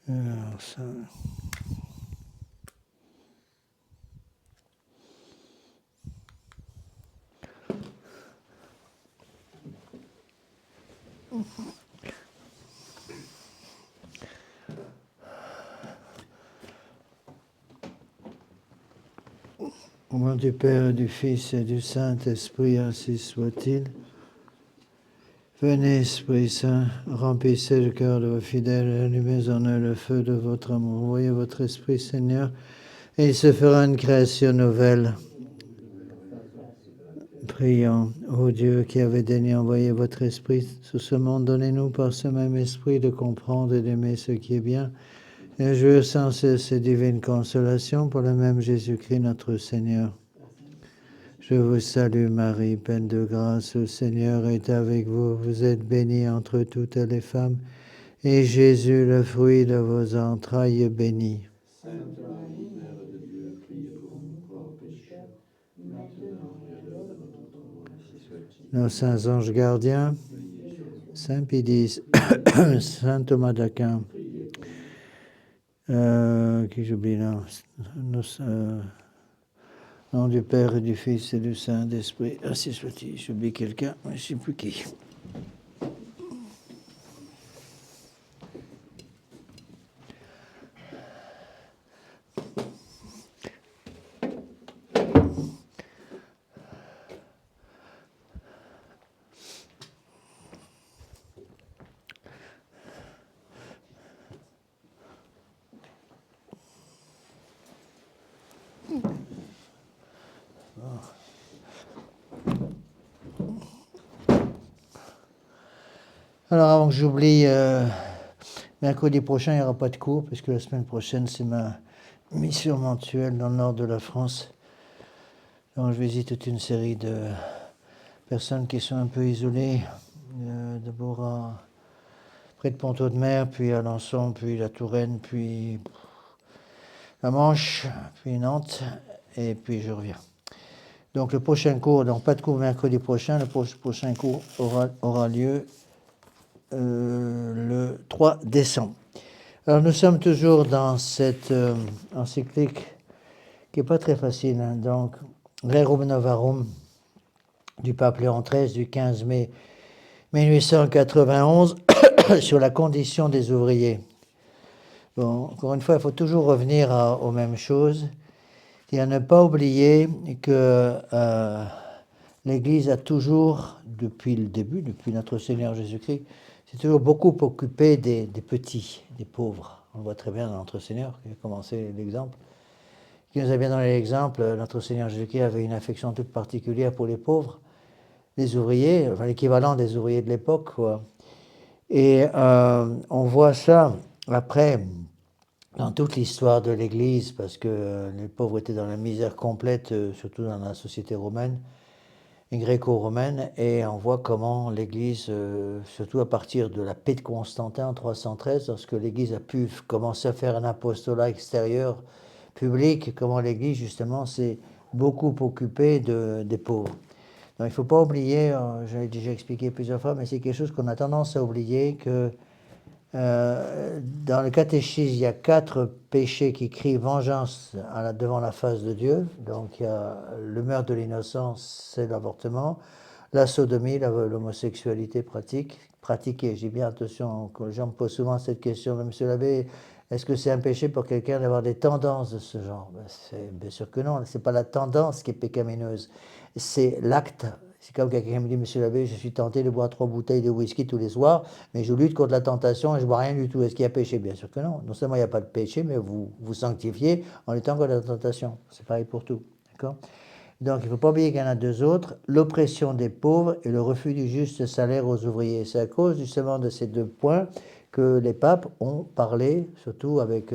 Alors, ça... Au nom du Père, du Fils et du Saint-Esprit, ainsi soit-il. Venez, Esprit Saint, remplissez le cœur de vos fidèles et allumez en eux le feu de votre amour. Envoyez votre Esprit, Seigneur, et il se fera une création nouvelle. Prions, ô Dieu qui avez daigné envoyer votre Esprit sur ce monde, donnez-nous par ce même Esprit de comprendre et d'aimer ce qui est bien, et jouir sans cesse ces divines consolations pour le même Jésus-Christ notre Seigneur. Je vous salue Marie, pleine de grâce, le Seigneur est avec vous. Vous êtes bénie entre toutes les femmes, et Jésus, le fruit de vos entrailles, est béni. Sainte Marie, Mère de Dieu, priez pour nous pauvres pécheurs, maintenant et à l'heure de notre mort, ainsi soit-il. Nos saints anges gardiens, Saint Pédis, Saint Thomas d'Aquin, qui j'oublie là, au nom du Père et du Fils et du Saint-Esprit, ainsi soit-il. J'oublie quelqu'un, mais je ne sais plus qui. Alors, avant que j'oublie, mercredi prochain, il n'y aura pas de cours, puisque la semaine prochaine, c'est ma mission mensuelle dans le nord de la France. Donc, je visite toute une série de personnes qui sont un peu isolées, d'abord près de Pontaud-de-Mer, puis à Alençon, puis la Touraine, puis la Manche, puis Nantes, et puis je reviens. Donc, le prochain cours, donc pas de cours mercredi prochain, le prochain cours aura lieu le 3 décembre. Alors nous sommes toujours dans cette encyclique qui n'est pas très facile, hein, donc Rerum Novarum du pape Léon XIII du 15 mai 1891 sur la condition des ouvriers. Bon, encore une fois, il faut toujours revenir aux mêmes choses et à ne pas oublier que l'Église a toujours, depuis le début, depuis notre Seigneur Jésus-Christ, s'est toujours beaucoup occupé des petits, des pauvres. On le voit très bien dans notre Seigneur, qui a commencé l'exemple. Qui nous a bien donné l'exemple, notre Seigneur Jésus-Christ avait une affection toute particulière pour les pauvres, les ouvriers, enfin l'équivalent des ouvriers de l'époque, quoi. Et on voit ça après dans toute l'histoire de l'Église, parce que les pauvres étaient dans la misère complète, surtout dans la société romaine, gréco-romaine, et on voit comment l'Église, surtout à partir de la paix de Constantin en 313, lorsque l'Église a pu commencer à faire un apostolat extérieur public, comment l'Église justement s'est beaucoup occupée des pauvres. Donc il ne faut pas oublier, j'avais déjà expliqué plusieurs fois, mais c'est quelque chose qu'on a tendance à oublier, que dans le catéchisme, il y a 4 péchés qui crient vengeance devant la face de Dieu. Donc il y a le meurtre de l'innocence, c'est l'avortement, la sodomie, l'homosexualité pratiquée. J'ai bien attention, les gens me posent souvent cette question, même monsieur l'abbé, est-ce que c'est un péché pour quelqu'un d'avoir des tendances de ce genre? Bien sûr que non, ce n'est pas la tendance qui est pécamineuse, c'est l'acte. C'est comme quelqu'un me dit, monsieur l'abbé, je suis tenté de boire 3 bouteilles de whisky tous les soirs, mais je lutte contre la tentation et je ne bois rien du tout. Est-ce qu'il y a péché? Bien sûr que non. Non seulement il n'y a pas de péché, mais vous vous sanctifiez en luttant contre la tentation. C'est pareil pour tout. D'accord? Donc il ne faut pas oublier qu'il y en a 2 autres, l'oppression des pauvres et le refus du juste salaire aux ouvriers. C'est à cause justement de ces 2 points que les papes ont parlé, surtout avec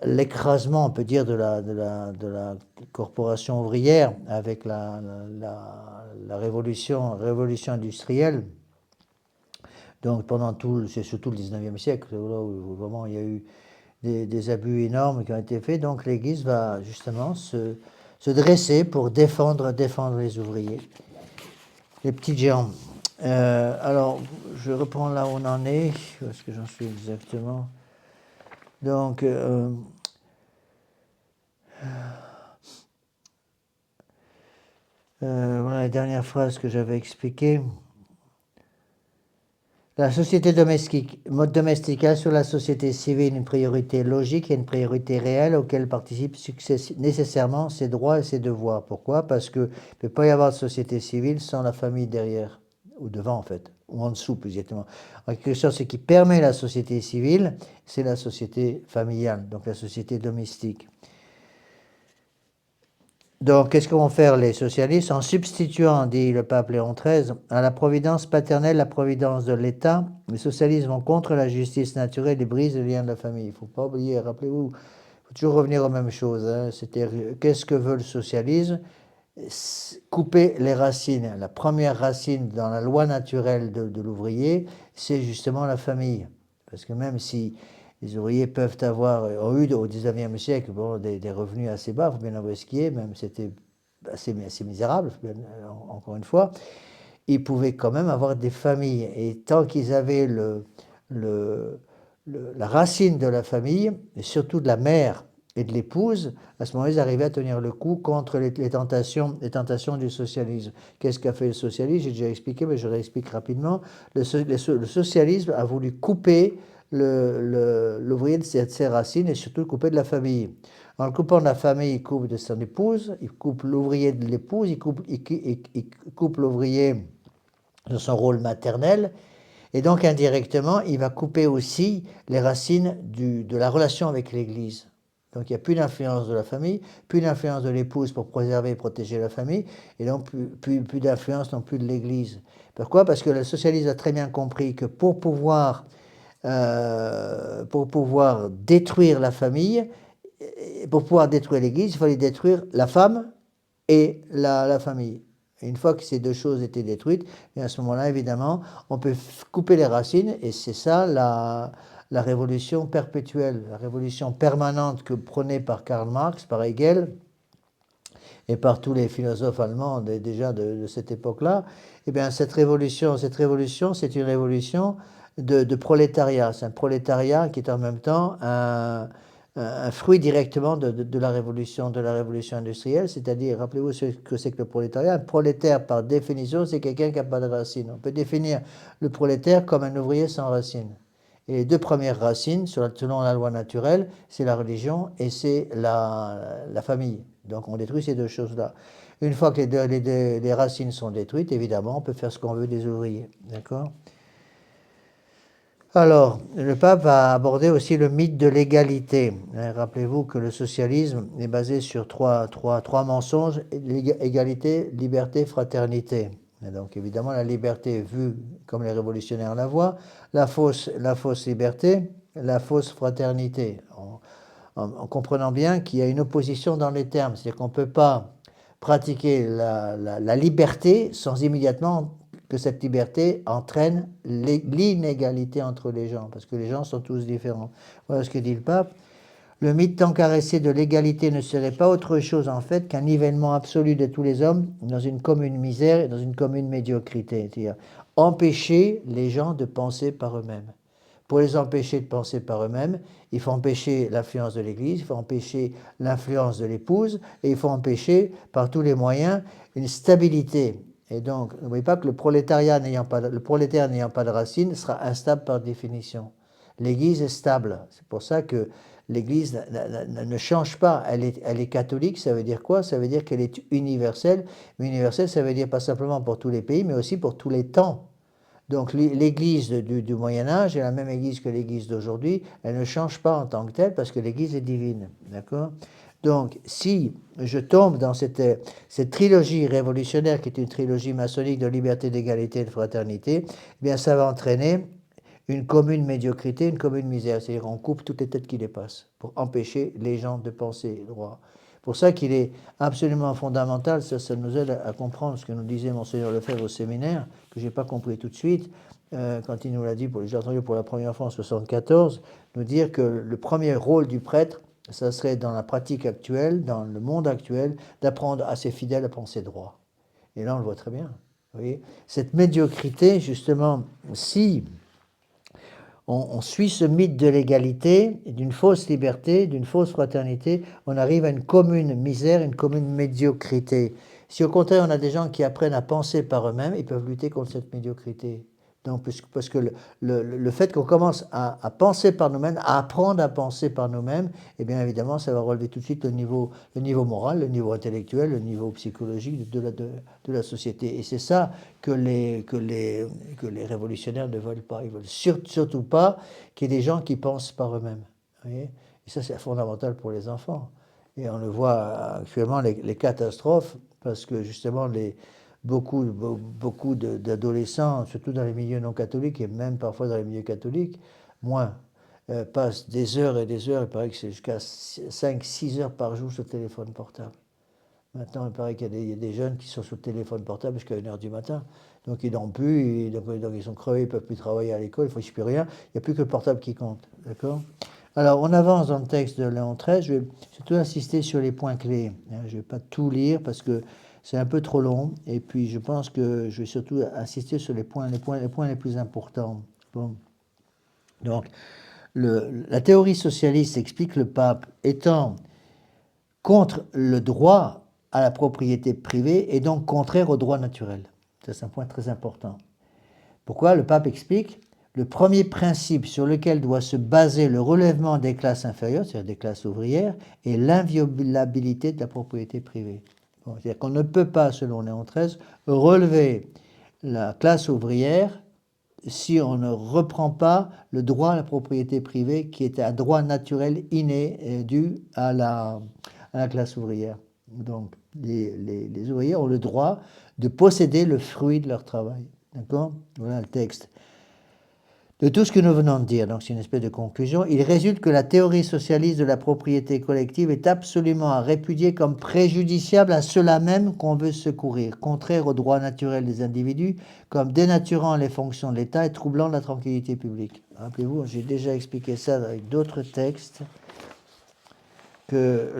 l'écrasement, on peut dire, de la corporation ouvrière avec la révolution industrielle. Donc pendant c'est surtout le 19e siècle, là où vraiment il y a eu des abus énormes qui ont été faits. Donc l'Église va justement se dresser pour défendre les ouvriers, les petits géants. Alors, je reprends là où on en est, parce que j'en suis exactement. Donc, voilà la dernière phrase que j'avais expliquée. La société domestique a sur la société civile une priorité logique et une priorité réelle auxquelles participent nécessairement ses droits et ses devoirs. Pourquoi? Parce qu'il ne peut pas y avoir de société civile sans la famille derrière, ou devant en fait, ou en dessous plus exactement. En quelque sorte, ce qui permet la société civile, c'est la société familiale, donc la société domestique. Donc, qu'est-ce que vont faire les socialistes? En substituant, dit le pape Léon XIII, à la providence paternelle la providence de l'État, les socialistes vont contre la justice naturelle et brisent le lien de la famille. Il ne faut pas oublier, rappelez-vous, il faut toujours revenir aux mêmes choses. Hein. Qu'est-ce que veut le socialisme? Couper les racines. La première racine dans la loi naturelle de l'ouvrier, c'est justement la famille. Parce que même si les ouvriers ont eu au XIXe siècle des revenus assez bas, il faut bien avouer ce qui est, même c'était assez misérable, encore une fois, ils pouvaient quand même avoir des familles. Et tant qu'ils avaient la racine de la famille, et surtout de la mère et de l'épouse, à ce moment-là, ils arrivaient à tenir le coup contre les tentations du socialisme. Qu'est-ce qu'a fait le socialisme? J'ai déjà expliqué, mais je réexplique rapidement. Le socialisme a voulu couper l'ouvrier de ses racines et surtout le couper de la famille. En le coupant de la famille, il coupe de son épouse, il coupe l'ouvrier de l'épouse, il coupe l'ouvrier de son rôle maternel, et donc indirectement, il va couper aussi les racines de la relation avec l'Église. Donc il n'y a plus d'influence de la famille, plus d'influence de l'épouse pour préserver et protéger la famille, et donc plus d'influence non plus de l'Église. Pourquoi? Parce que le socialisme a très bien compris que pour pouvoir détruire la famille, pour pouvoir détruire l'Église, il fallait détruire la femme et la famille. Et une fois que ces deux choses étaient détruites, et à ce moment-là, évidemment, on peut couper les racines, et c'est ça la révolution perpétuelle, la révolution permanente que prônée par Karl Marx, par Hegel, et par tous les philosophes allemands déjà de cette époque-là. Eh bien, cette révolution, c'est une révolution de prolétariat. C'est un prolétariat qui est en même temps un fruit directement de la révolution industrielle, c'est-à-dire, rappelez-vous ce que c'est que le prolétariat. Un prolétaire, par définition, c'est quelqu'un qui n'a pas de racines. On peut définir le prolétaire comme un ouvrier sans racines. Et les deux premières racines, selon la loi naturelle, c'est la religion et c'est la famille. Donc on détruit ces deux choses-là. Une fois que les racines sont détruites, évidemment, on peut faire ce qu'on veut des ouvriers. D'accord ? Alors, le pape va aborder aussi le mythe de l'égalité. Rappelez-vous que le socialisme est basé sur trois mensonges: égalité, liberté, fraternité. Et donc, évidemment, la liberté vue comme les révolutionnaires la voient, la fausse liberté, la fausse fraternité. En comprenant bien qu'il y a une opposition dans les termes. C'est-à-dire qu'on ne peut pas pratiquer la liberté sans immédiatement que cette liberté entraîne l'inégalité entre les gens, parce que les gens sont tous différents. Voilà ce que dit le pape. Le mythe tant caressé de l'égalité ne serait pas autre chose en fait qu'un nivellement absolu de tous les hommes dans une commune misère et dans une commune médiocrité. C'est-à-dire empêcher les gens de penser par eux-mêmes. Pour les empêcher de penser par eux-mêmes, il faut empêcher l'influence de l'Église, il faut empêcher l'influence de l'épouse, et il faut empêcher par tous les moyens une stabilité. Et donc, n'oubliez pas que le prolétaire n'ayant pas de racines sera instable par définition. L'Église est stable. C'est pour ça que l'Église ne change pas. Elle est catholique, ça veut dire quoi? Ça veut dire qu'elle est universelle. Mais universelle, ça veut dire pas simplement pour tous les pays, mais aussi pour tous les temps. Donc l'Église du Moyen-Âge est la même Église que l'Église d'aujourd'hui. Elle ne change pas en tant que telle parce que l'Église est divine. D'accord ? Donc, si je tombe dans cette trilogie révolutionnaire qui est une trilogie maçonnique de liberté, d'égalité et de fraternité, eh bien ça va entraîner une commune médiocrité, une commune misère. C'est-à-dire qu'on coupe toutes les têtes qui dépassent pour empêcher les gens de penser droit. Pour ça qu'il est absolument fondamental, ça nous aide à comprendre ce que nous disait Monseigneur Lefebvre au séminaire, que je n'ai pas compris tout de suite, quand il nous l'a dit, j'ai entendu pour la première fois en 1974, nous dire que le premier rôle du prêtre, ça serait dans la pratique actuelle, dans le monde actuel, d'apprendre à ses fidèles à penser droit. Et là, on le voit très bien. Vous voyez ? Cette médiocrité, justement, si on suit ce mythe de l'égalité, d'une fausse liberté, d'une fausse fraternité, on arrive à une commune misère, une commune médiocrité. Si au contraire on a des gens qui apprennent à penser par eux-mêmes, ils peuvent lutter contre cette médiocrité. Donc, parce que le fait qu'on commence à penser par nous-mêmes, à apprendre à penser par nous-mêmes, eh bien évidemment, ça va relever tout de suite le niveau moral, le niveau intellectuel, le niveau psychologique de la société. Et c'est ça que les révolutionnaires ne veulent pas. Ils veulent surtout pas qu'il y ait des gens qui pensent par eux-mêmes. Et ça, c'est fondamental pour les enfants. Et on le voit actuellement, les catastrophes, parce que justement, beaucoup d'adolescents, surtout dans les milieux non catholiques et même parfois dans les milieux catholiques, passent des heures et des heures, il paraît que c'est jusqu'à 5-6 heures par jour sur le téléphone portable. Maintenant, il paraît qu'il y a des jeunes qui sont sur le téléphone portable jusqu'à 1h du matin. Donc ils n'ont plus, donc ils sont crevés, ils ne peuvent plus travailler à l'école, il ne faut plus rien, il n'y a plus que le portable qui compte. D'accord ? Alors, on avance dans le texte de Léon XIII, je vais surtout insister sur les points clés. Je ne vais pas tout lire parce que c'est un peu trop long, et puis je pense que je vais surtout insister sur les points les plus importants. Bon. Donc, la théorie socialiste explique le pape étant contre le droit à la propriété privée et donc contraire au droit naturel. Ça, c'est un point très important. Pourquoi ? Le pape explique le premier principe sur lequel doit se baser le relèvement des classes inférieures, c'est-à-dire des classes ouvrières, est l'inviolabilité de la propriété privée. Bon, c'est-à-dire qu'on ne peut pas, selon Léon XIII, relever la classe ouvrière si on ne reprend pas le droit à la propriété privée qui est un droit naturel inné dû à la classe ouvrière. Donc, les ouvriers ont le droit de posséder le fruit de leur travail. D'accord ? Voilà le texte. De tout ce que nous venons de dire, donc c'est une espèce de conclusion, il résulte que la théorie socialiste de la propriété collective est absolument à répudier comme préjudiciable à ceux-là même qu'on veut secourir, contraire au droit naturel des individus, comme dénaturant les fonctions de l'État et troublant la tranquillité publique. Rappelez-vous, j'ai déjà expliqué ça avec d'autres textes, que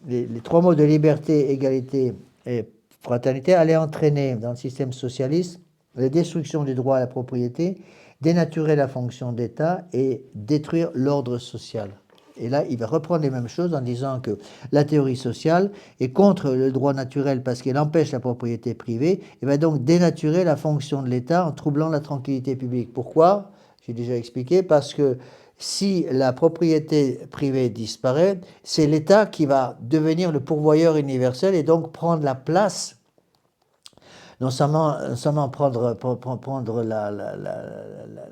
les trois mots de liberté, égalité et fraternité allaient entraîner dans le système socialiste la destruction du droit à la propriété, dénaturer la fonction d'État et détruire l'ordre social. Et là, il va reprendre les mêmes choses en disant que la théorie sociale est contre le droit naturel parce qu'elle empêche la propriété privée et va donc dénaturer la fonction de l'État en troublant la tranquillité publique. Pourquoi ? J'ai déjà expliqué, parce que si la propriété privée disparaît, c'est l'État qui va devenir le pourvoyeur universel et donc prendre la place, non seulement prendre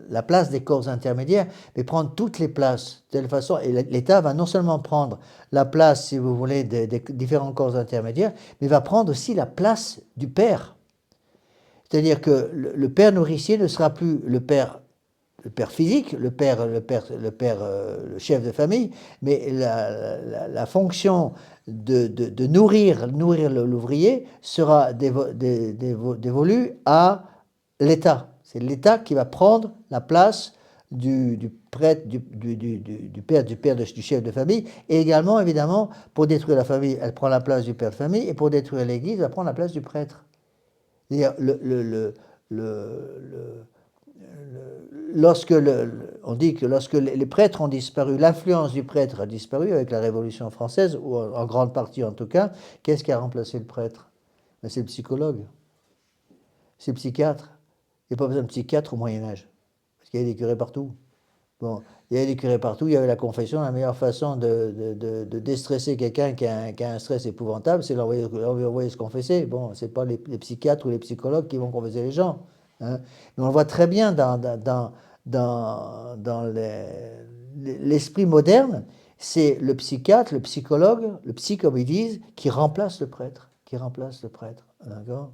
la place des corps intermédiaires, mais prendre toutes les places, de telle façon, et l'État va non seulement prendre la place, si vous voulez, des différents corps intermédiaires, mais va prendre aussi la place du père. C'est-à-dire que le père nourricier ne sera plus le père physique, le chef de famille, mais la fonction de nourrir l'ouvrier sera dévolue à l'État. C'est l'État qui va prendre la place du prêtre, du chef de famille, et également, évidemment, pour détruire la famille, elle prend la place du père de famille, et pour détruire l'Église, elle va prendre la place du prêtre. C'est-à-dire, on dit que lorsque les prêtres ont disparu, l'influence du prêtre a disparu avec la Révolution française, ou en grande partie en tout cas, qu'est-ce qui a remplacé le prêtre ? Ben, c'est le psychologue, c'est le psychiatre. Il n'y a pas besoin de psychiatre au Moyen-Âge, parce qu'il y avait des curés partout. Bon, il y avait des curés partout, il y avait la confession. La meilleure façon de déstresser quelqu'un qui a un stress épouvantable, c'est l'envoyer se confesser. Bon, ce n'est pas les psychiatres ou les psychologues qui vont confesser les gens. Hein. Mais on le voit très bien dans l'esprit moderne, c'est le psychiatre, le psychologue, le psy comme ils disent, qui remplace le prêtre. D'accord ?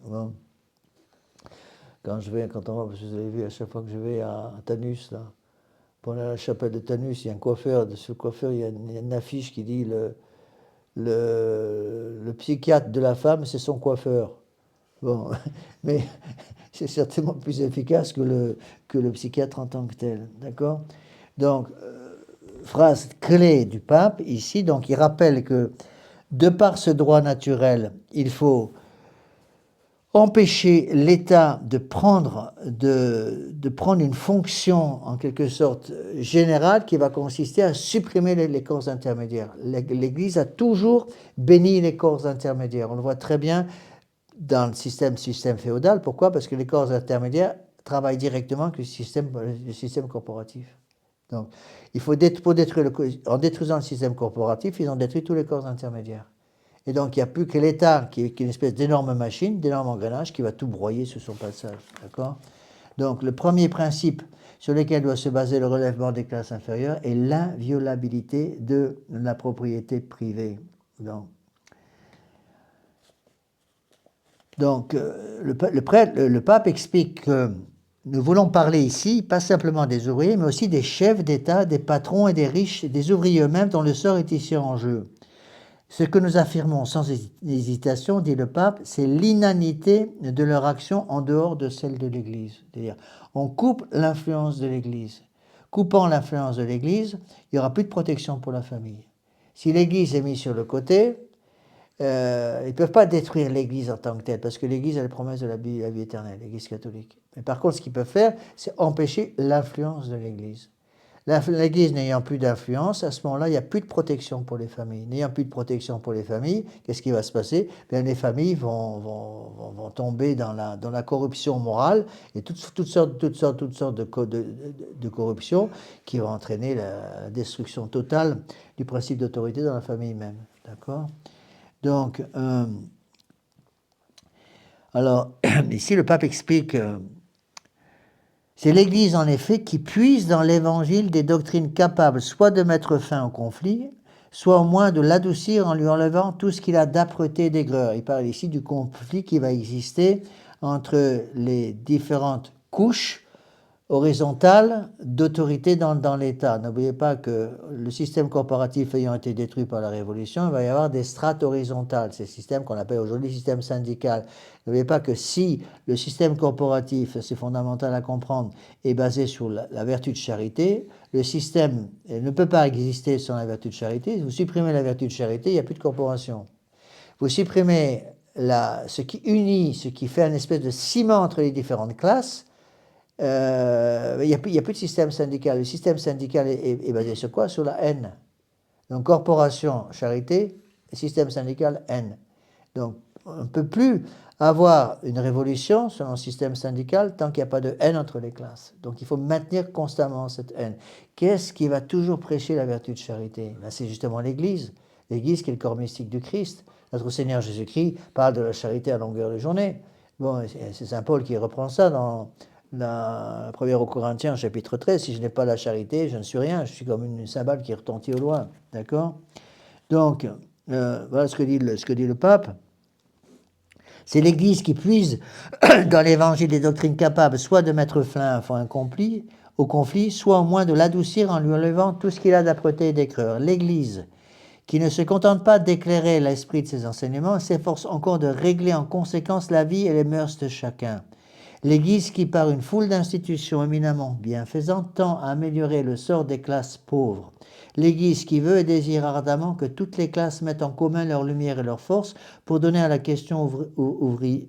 Bon. Quand vous avez vu à chaque fois que je vais à Tanus, là, pour la chapelle de Tanus, il y a un coiffeur, de ce coiffeur, il y a une affiche qui dit le psychiatre de la femme, c'est son coiffeur. Bon, mais c'est certainement plus efficace que le psychiatre en tant que tel, d'accord ? Donc, phrase clé du pape, ici, donc il rappelle que, de par ce droit naturel, il faut empêcher l'État de prendre une fonction en quelque sorte générale qui va consister à supprimer les corps intermédiaires. L'Église a toujours béni les corps intermédiaires. On le voit très bien dans le système féodal. Pourquoi? Parce que les corps intermédiaires travaillent directement avec le système corporatif. Donc, en détruisant le système corporatif, ils ont détruit tous les corps intermédiaires. Et donc, il n'y a plus que l'État, qui est une espèce d'énorme machine, d'énorme engrenage, qui va tout broyer sur son passage. D'accord? Donc, le premier principe sur lequel doit se baser le relèvement des classes inférieures est l'inviolabilité de la propriété privée. Donc le pape explique que nous voulons parler ici, pas simplement des ouvriers, mais aussi des chefs d'État, des patrons et des riches, des ouvriers eux-mêmes dont le sort est ici en jeu. Ce que nous affirmons sans hésitation, dit le pape, c'est l'inanité de leur action en dehors de celle de l'Église. C'est-à-dire, on coupe l'influence de l'Église. Coupant l'influence de l'Église, il n'y aura plus de protection pour la famille. Si l'Église est mise sur le côté, ils ne peuvent pas détruire l'Église en tant que telle, parce que l'Église a les promesses de la vie éternelle, l'Église catholique. Mais par contre, ce qu'ils peuvent faire, c'est empêcher l'influence de l'Église. L'Église n'ayant plus d'influence, à ce moment-là, il n'y a plus de protection pour les familles. N'ayant plus de protection pour les familles, qu'est-ce qui va se passer? Bien, les familles vont tomber dans la corruption morale et toutes sortes de corruption qui vont entraîner la destruction totale du principe d'autorité dans la famille même. D'accord? Donc, alors, ici, le pape explique, c'est l'Église, en effet, qui puise dans l'Évangile des doctrines capables soit de mettre fin au conflit, soit au moins de l'adoucir en lui enlevant tout ce qu'il a d'âpreté et d'aigreur. Il parle ici du conflit qui va exister entre les différentes couches horizontale d'autorité dans l'État. N'oubliez pas que le système corporatif ayant été détruit par la Révolution, il va y avoir des strates horizontales, ces systèmes qu'on appelle aujourd'hui système syndical. N'oubliez pas que si le système corporatif, c'est fondamental à comprendre, est basé sur la vertu de charité, le système ne peut pas exister sans la vertu de charité. Si vous supprimez la vertu de charité, il n'y a plus de corporation. Vous supprimez ce qui unit, ce qui fait une espèce de ciment entre les différentes classes, il n'y a plus de système syndical. Le système syndical est basé sur quoi? Sur la haine. Donc, corporation, charité, et système syndical, haine. Donc, on ne peut plus avoir une révolution selon le système syndical tant qu'il n'y a pas de haine entre les classes. Donc, il faut maintenir constamment cette haine. Qu'est-ce qui va toujours prêcher la vertu de charité? Ben, c'est justement l'Église. L'Église qui est le corps mystique du Christ. Notre Seigneur Jésus-Christ parle de la charité à longueur de journée. Bon, c'est Saint Paul qui reprend ça dans la première aux Corinthiens, chapitre 13, si je n'ai pas la charité, je ne suis rien, je suis comme une cymbale qui retentit au loin. D'accord? Donc, voilà ce que dit le pape. C'est l'Église qui puise dans l'Évangile des doctrines capables soit de mettre fin au conflit, soit au moins de l'adoucir en lui enlevant tout ce qu'il a d'âpreté et d'aigreur. L'Église, qui ne se contente pas d'éclairer l'esprit de ses enseignements, s'efforce encore de régler en conséquence la vie et les mœurs de chacun. L'Église qui, par une foule d'institutions éminemment bienfaisantes, tend à améliorer le sort des classes pauvres. L'Église qui veut et désire ardemment que toutes les classes mettent en commun leur lumière et leur force pour donner à la question ouvrière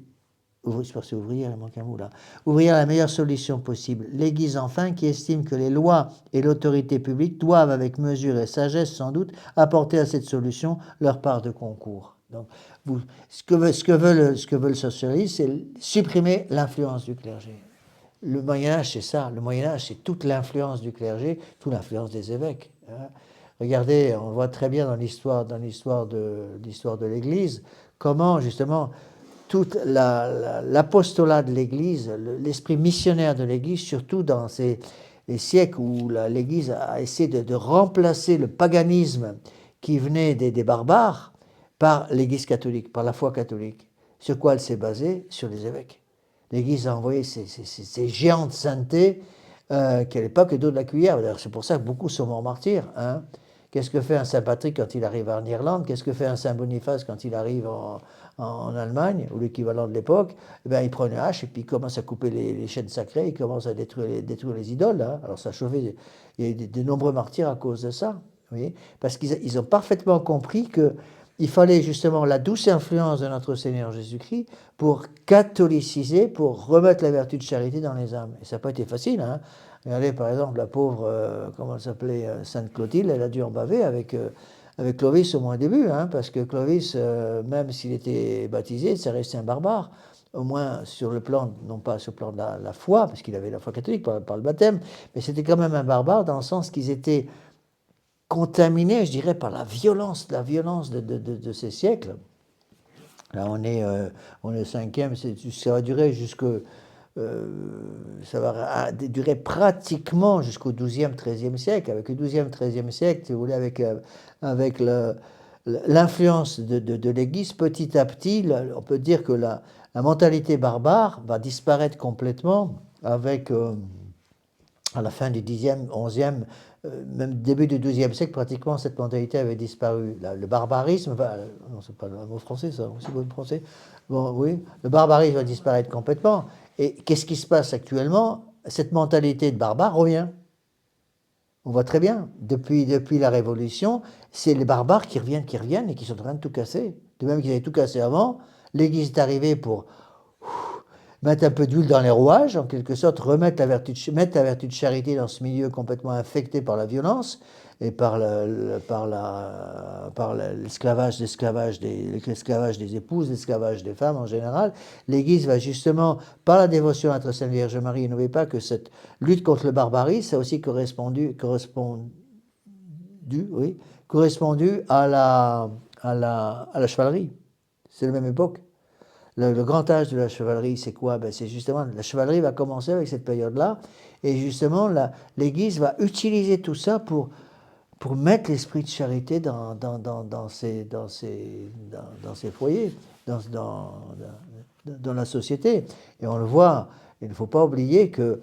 la meilleure solution possible. L'Église, enfin, qui estime que les lois et l'autorité publique doivent, avec mesure et sagesse sans doute, apporter à cette solution leur part de concours. Donc, ce que veut le socialiste, c'est supprimer l'influence du clergé. Le Moyen-Âge, c'est ça. Le Moyen-Âge, c'est toute l'influence du clergé, toute l'influence des évêques. Regardez, on voit très bien dans l'histoire de l'Église, comment, justement, tout l'apostolat de l'Église, l'esprit missionnaire de l'Église, surtout dans les siècles où l'Église a essayé de remplacer le paganisme qui venait des barbares, par l'Église catholique, par la foi catholique. Sur quoi elle s'est basée? Sur les évêques. L'Église a envoyé ces géants de sainteté qui n'avaient pas que dos de la cuillère. D'ailleurs, c'est pour ça que beaucoup sont morts martyrs. Hein. Qu'est-ce que fait un Saint Patrick quand il arrive en Irlande? Qu'est-ce que fait un Saint Boniface quand il arrive en Allemagne, ou l'équivalent de l'époque? Eh bien, il prend une hache et puis il commence à couper les chaînes sacrées, il commence à détruire les idoles. Hein. Alors ça a chauffé, il y a eu de nombreux martyrs à cause de ça. Vous voyez, parce qu'ils ont parfaitement compris que il fallait justement la douce influence de notre Seigneur Jésus-Christ pour catholiciser, pour remettre la vertu de charité dans les âmes. Et ça n'a pas été facile, hein. Regardez par exemple la pauvre, comment elle s'appelait, Sainte Clotilde, elle a dû en baver avec Clovis au moins au début, hein, parce que Clovis, même s'il était baptisé, ça restait un barbare, au moins sur le plan, non pas sur le plan de la foi, parce qu'il avait la foi catholique par le baptême, mais c'était quand même un barbare dans le sens qu'ils étaient contaminés, je dirais, par la violence de ces siècles. Là, on est au 5e, ça va durer ça va durer pratiquement jusqu'au 12e, 13e siècle. Avec le 12e, 13e siècle, si vous voulez, avec l'influence de l'Église, petit à petit, on peut dire que la mentalité barbare va disparaître complètement avec, à la fin du 10e, 11e, même début du 12e siècle, pratiquement, cette mentalité avait disparu. Le barbarisme non, c'est pas un mot français, ça, c'est pas français. Bon, oui, le barbarisme va disparaître complètement. Et qu'est-ce qui se passe actuellement? Cette mentalité de barbare revient. On voit très bien, depuis la Révolution, c'est les barbares qui reviennent et qui sont en train de tout casser. De même qu'ils avaient tout cassé avant, l'Église est arrivée pour mettre un peu d'huile dans les rouages, en quelque sorte, mettre la vertu de charité dans ce milieu complètement infecté par la violence et par l'esclavage des épouses, l'esclavage des femmes en général. L'Église va justement, par la dévotion à notre Sainte Vierge Marie, n'oubliez pas que cette lutte contre le barbarisme a aussi correspondu à la chevalerie. C'est la même époque. Le grand âge de la chevalerie, c'est quoi? C'est justement, la chevalerie va commencer avec cette période-là, et justement, l'Église va utiliser tout ça pour mettre l'esprit de charité dans ces foyers, dans la société. Et on le voit, il ne faut pas oublier que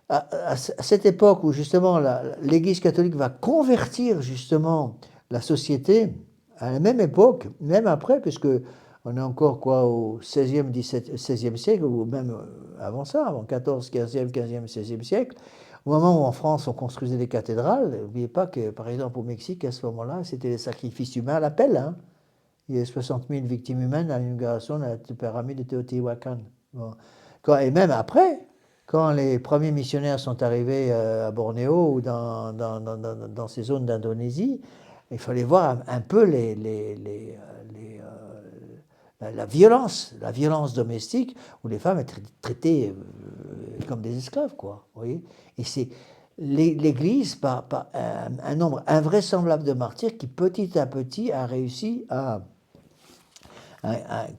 à cette époque où justement l'Église catholique va convertir justement la société, à la même époque, même après, puisque on est encore au 16e siècle, ou même avant ça, avant 14, 15e, 16e siècle, au moment où en France on construisait des cathédrales. N'oubliez pas que, par exemple, au Mexique, à ce moment-là, c'était les sacrifices humains à l'appel. Hein. Il y a 60 000 victimes humaines à l'inauguration de la pyramide de Teotihuacan. Bon. Et même après, quand les premiers missionnaires sont arrivés à Bornéo ou dans ces zones d'Indonésie, il fallait voir un peu la violence domestique, où les femmes étaient traitées comme des esclaves, quoi. Vous voyez. Et c'est l'Église, par un nombre invraisemblable de martyrs, qui petit à petit a réussi à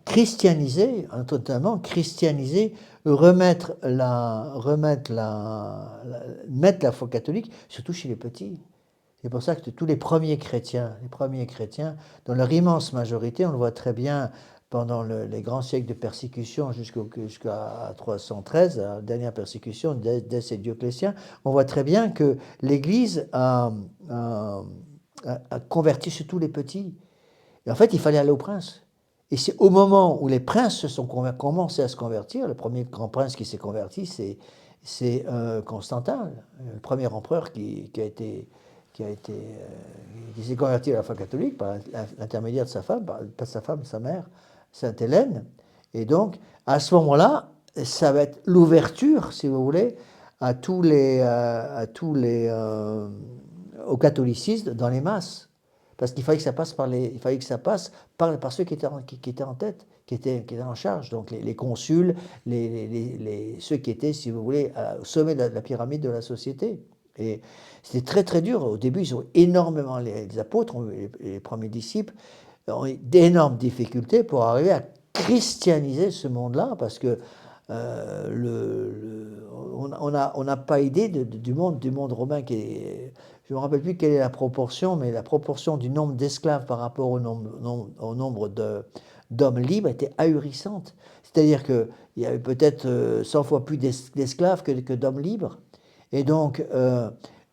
christianiser, totalement christianiser, mettre la foi catholique, surtout chez les petits. C'est pour ça que tous les premiers chrétiens, dans leur immense majorité, on le voit très bien pendant les grands siècles de persécution jusqu'à 313, la dernière persécution d'Hès et Dioclétien, on voit très bien que l'Église a converti surtout les petits. Et en fait, il fallait aller aux princes. Et c'est au moment où les princes commencé à se convertir, le premier grand prince qui s'est converti, c'est Constantin, le premier empereur qui s'est converti à la foi catholique par l'intermédiaire de sa femme, pas sa femme, sa mère, Sainte Hélène. Et donc, à ce moment-là, ça va être l'ouverture, si vous voulez, au catholicisme dans les masses. Parce qu'il fallait que ça passe par ceux qui étaient en tête, qui étaient en charge, donc les consuls, ceux qui étaient, si vous voulez, au sommet de la pyramide de la société. Et c'était très très dur. Au début, ils ont énormément, les apôtres, les premiers disciples, ont eu d'énormes difficultés pour arriver à christianiser ce monde-là, parce que on n'a pas idée du monde romain qui est... Je ne me rappelle plus quelle est la proportion, mais la proportion du nombre d'esclaves par rapport au nombre d'hommes libres était ahurissante. C'est-à-dire qu'il y avait peut-être 100 fois plus d'esclaves que d'hommes libres. Et donc,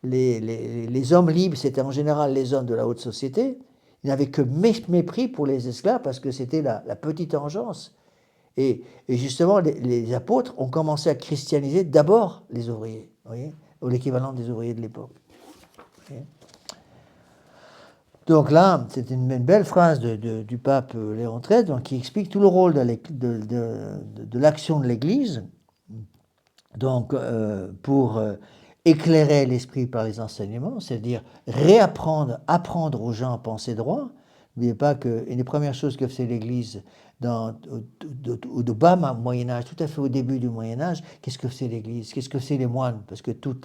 les hommes libres, c'était en général les hommes de la haute société. Ils n'avaient que mépris pour les esclaves parce que c'était la petite engeance. Et justement, les apôtres ont commencé à christianiser d'abord les ouvriers, vous voyez, ou l'équivalent des ouvriers de l'époque. Okay. Donc là, c'est une belle phrase du pape Léon XIII, donc, qui explique tout le rôle de l'action de l'Église, donc pour éclairer l'esprit par les enseignements, c'est-à-dire apprendre aux gens à penser droit. N'oubliez pas qu'une des premières choses que faisait l'Église au bas Moyen-Âge, tout à fait au début du Moyen-Âge, qu'est-ce que faisait l'Église? Qu'est-ce que faisaient les moines? Parce que tout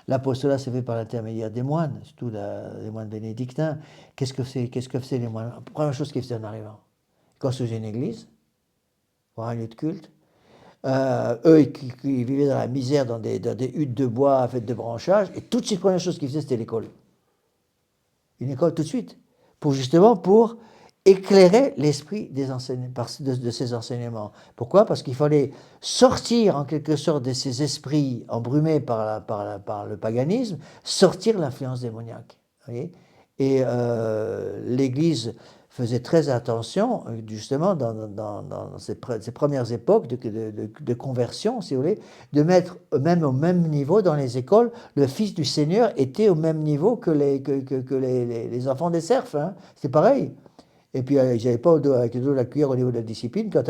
l'apostolat s'est fait par l'intermédiaire des moines, surtout les moines bénédictins. Qu'est-ce que faisaient les moines? La première chose qu'ils faisaient en arrivant, ils construisaient une église, pour un lieu de culte. Eux, qui vivaient dans la misère, dans des huttes de bois faites de branchages, et toutes ces premières choses qu'ils faisaient, c'était l'école. Une école tout de suite, pour éclairer l'esprit de ces enseignements. Pourquoi? Parce qu'il fallait sortir en quelque sorte de ces esprits embrumés par le paganisme, sortir l'influence démoniaque. Voyez? Et l'Église faisait très attention, justement, dans ces premières époques de conversion, si vous voulez, de mettre même au même niveau dans les écoles, le Fils du Seigneur était au même niveau que les enfants des serfs. Hein. C'est pareil. Et puis, ils n'avaient pas avec le dos de la cuillère au niveau de la discipline. Quand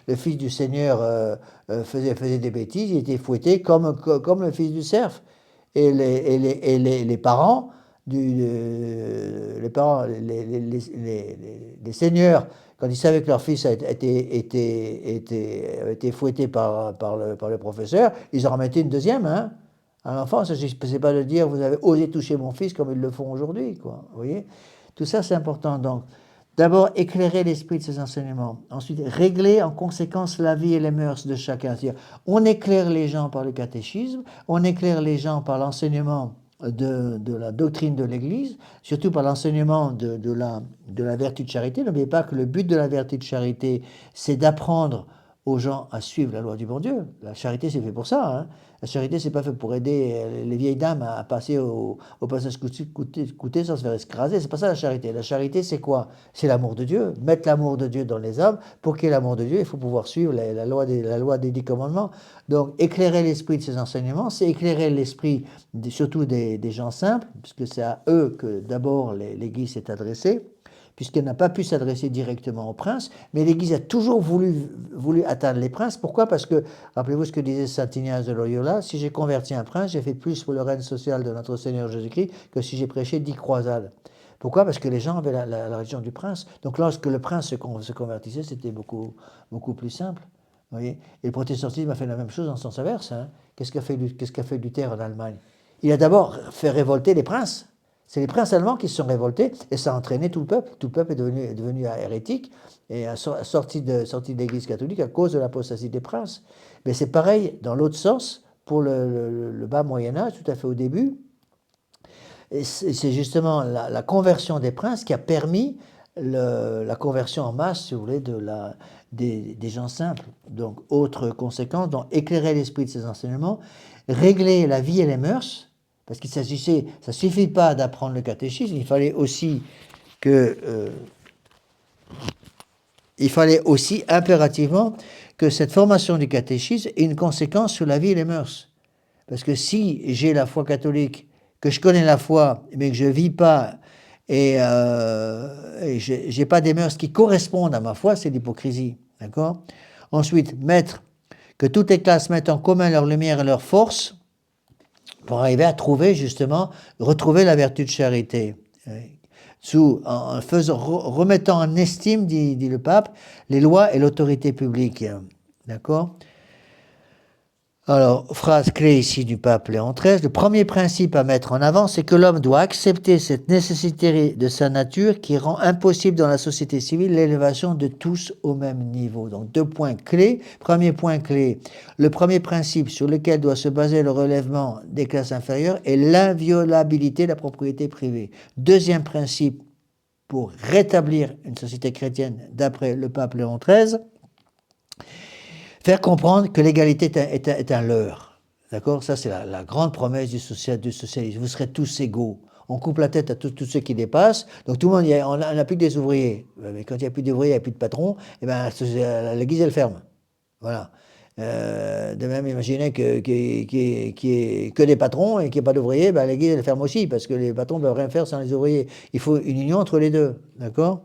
le Fils du Seigneur faisait des bêtises, il était fouetté comme le Fils du cerf. Et les parents... les seigneurs, quand ils savaient que leur fils avait été fouetté par le professeur, ils en remettaient une deuxième. Hein. À l'enfant, ça ne sais pas de dire vous avez osé toucher mon fils comme ils le font aujourd'hui. Vous voyez, tout ça, c'est important. Donc, d'abord, éclairer l'esprit de ces enseignements. Ensuite, régler en conséquence la vie et les mœurs de chacun. C'est-à-dire, on éclaire les gens par le catéchisme, on éclaire les gens par l'enseignement de la doctrine de l'Église, surtout par l'enseignement de la vertu de charité. N'oubliez pas que le but de la vertu de charité, c'est d'apprendre aux gens à suivre la loi du bon Dieu. La charité, c'est fait pour ça. Hein. La charité, c'est pas fait pour aider les vieilles dames à passer au passage coûté sans se faire écraser. C'est pas ça la charité. La charité, c'est quoi? C'est l'amour de Dieu. Mettre l'amour de Dieu dans les hommes. Pour qu'il y ait l'amour de Dieu, il faut pouvoir suivre la loi des 10 commandements. Donc, éclairer l'esprit de ces enseignements, c'est éclairer l'esprit surtout des gens simples, puisque c'est à eux que d'abord l'Église s'est adressée, puisqu'elle n'a pas pu s'adresser directement aux princes, mais l'Église a toujours voulu atteindre les princes. Pourquoi? Parce que, rappelez-vous ce que disait saint Ignace de Loyola, si j'ai converti un prince, j'ai fait plus pour le règne social de notre Seigneur Jésus-Christ que si j'ai prêché 10 croisades. Pourquoi? Parce que les gens avaient la religion du prince. Donc lorsque le prince se convertissait, c'était beaucoup, beaucoup plus simple. Vous voyez? Et le protestantisme a fait la même chose en sens inverse. Hein. Qu'est-ce qu'a fait Luther en Allemagne? Il a d'abord fait révolter les princes. C'est les princes allemands qui se sont révoltés et ça a entraîné tout le peuple. Tout le peuple est devenu hérétique et a sorti de l'Église catholique à cause de l'apostasie des princes. Mais c'est pareil dans l'autre sens pour le bas Moyen-Âge, tout à fait au début. Et c'est justement la conversion des princes qui a permis la conversion en masse, si vous voulez, des gens simples. Donc, autre conséquence, donc éclairer l'esprit de ces enseignements, régler la vie et les mœurs, parce qu'il s'agissait, ça ne suffit pas d'apprendre le catéchisme, il fallait aussi impérativement que cette formation du catéchisme ait une conséquence sur la vie et les mœurs. Parce que si j'ai la foi catholique, que je connais la foi, mais que je ne vis pas et je n'ai pas des mœurs qui correspondent à ma foi, c'est l'hypocrisie. D'accord? Ensuite, que toutes les classes mettent en commun leur lumière et leur force pour arriver à retrouver la vertu de charité. En remettant en estime, dit le pape, les lois et l'autorité publique. D'accord? Alors, phrase clé ici du pape Léon XIII, le premier principe à mettre en avant, c'est que l'homme doit accepter cette nécessité de sa nature qui rend impossible dans la société civile l'élévation de tous au même niveau. Donc, 2 points clés. Premier point clé, le premier principe sur lequel doit se baser le relèvement des classes inférieures est l'inviolabilité de la propriété privée. Deuxième principe pour rétablir une société chrétienne d'après le pape Léon XIII, faire comprendre que l'égalité est un leurre. D'accord? Ça, c'est la grande promesse du socialisme. Vous serez tous égaux. On coupe la tête à tous ceux qui dépassent. Donc, tout le monde, on n'a plus que des ouvriers. Mais quand il n'y a plus d'ouvriers, il n'y a plus de patrons, et bien, l'Église, elle ferme. Voilà. De même, imaginez qu'il y ait que des patrons et qu'il n'y ait pas d'ouvriers, ben, l'Église elle ferme aussi, parce que les patrons ne peuvent rien faire sans les ouvriers. Il faut une union entre les deux, d'accord?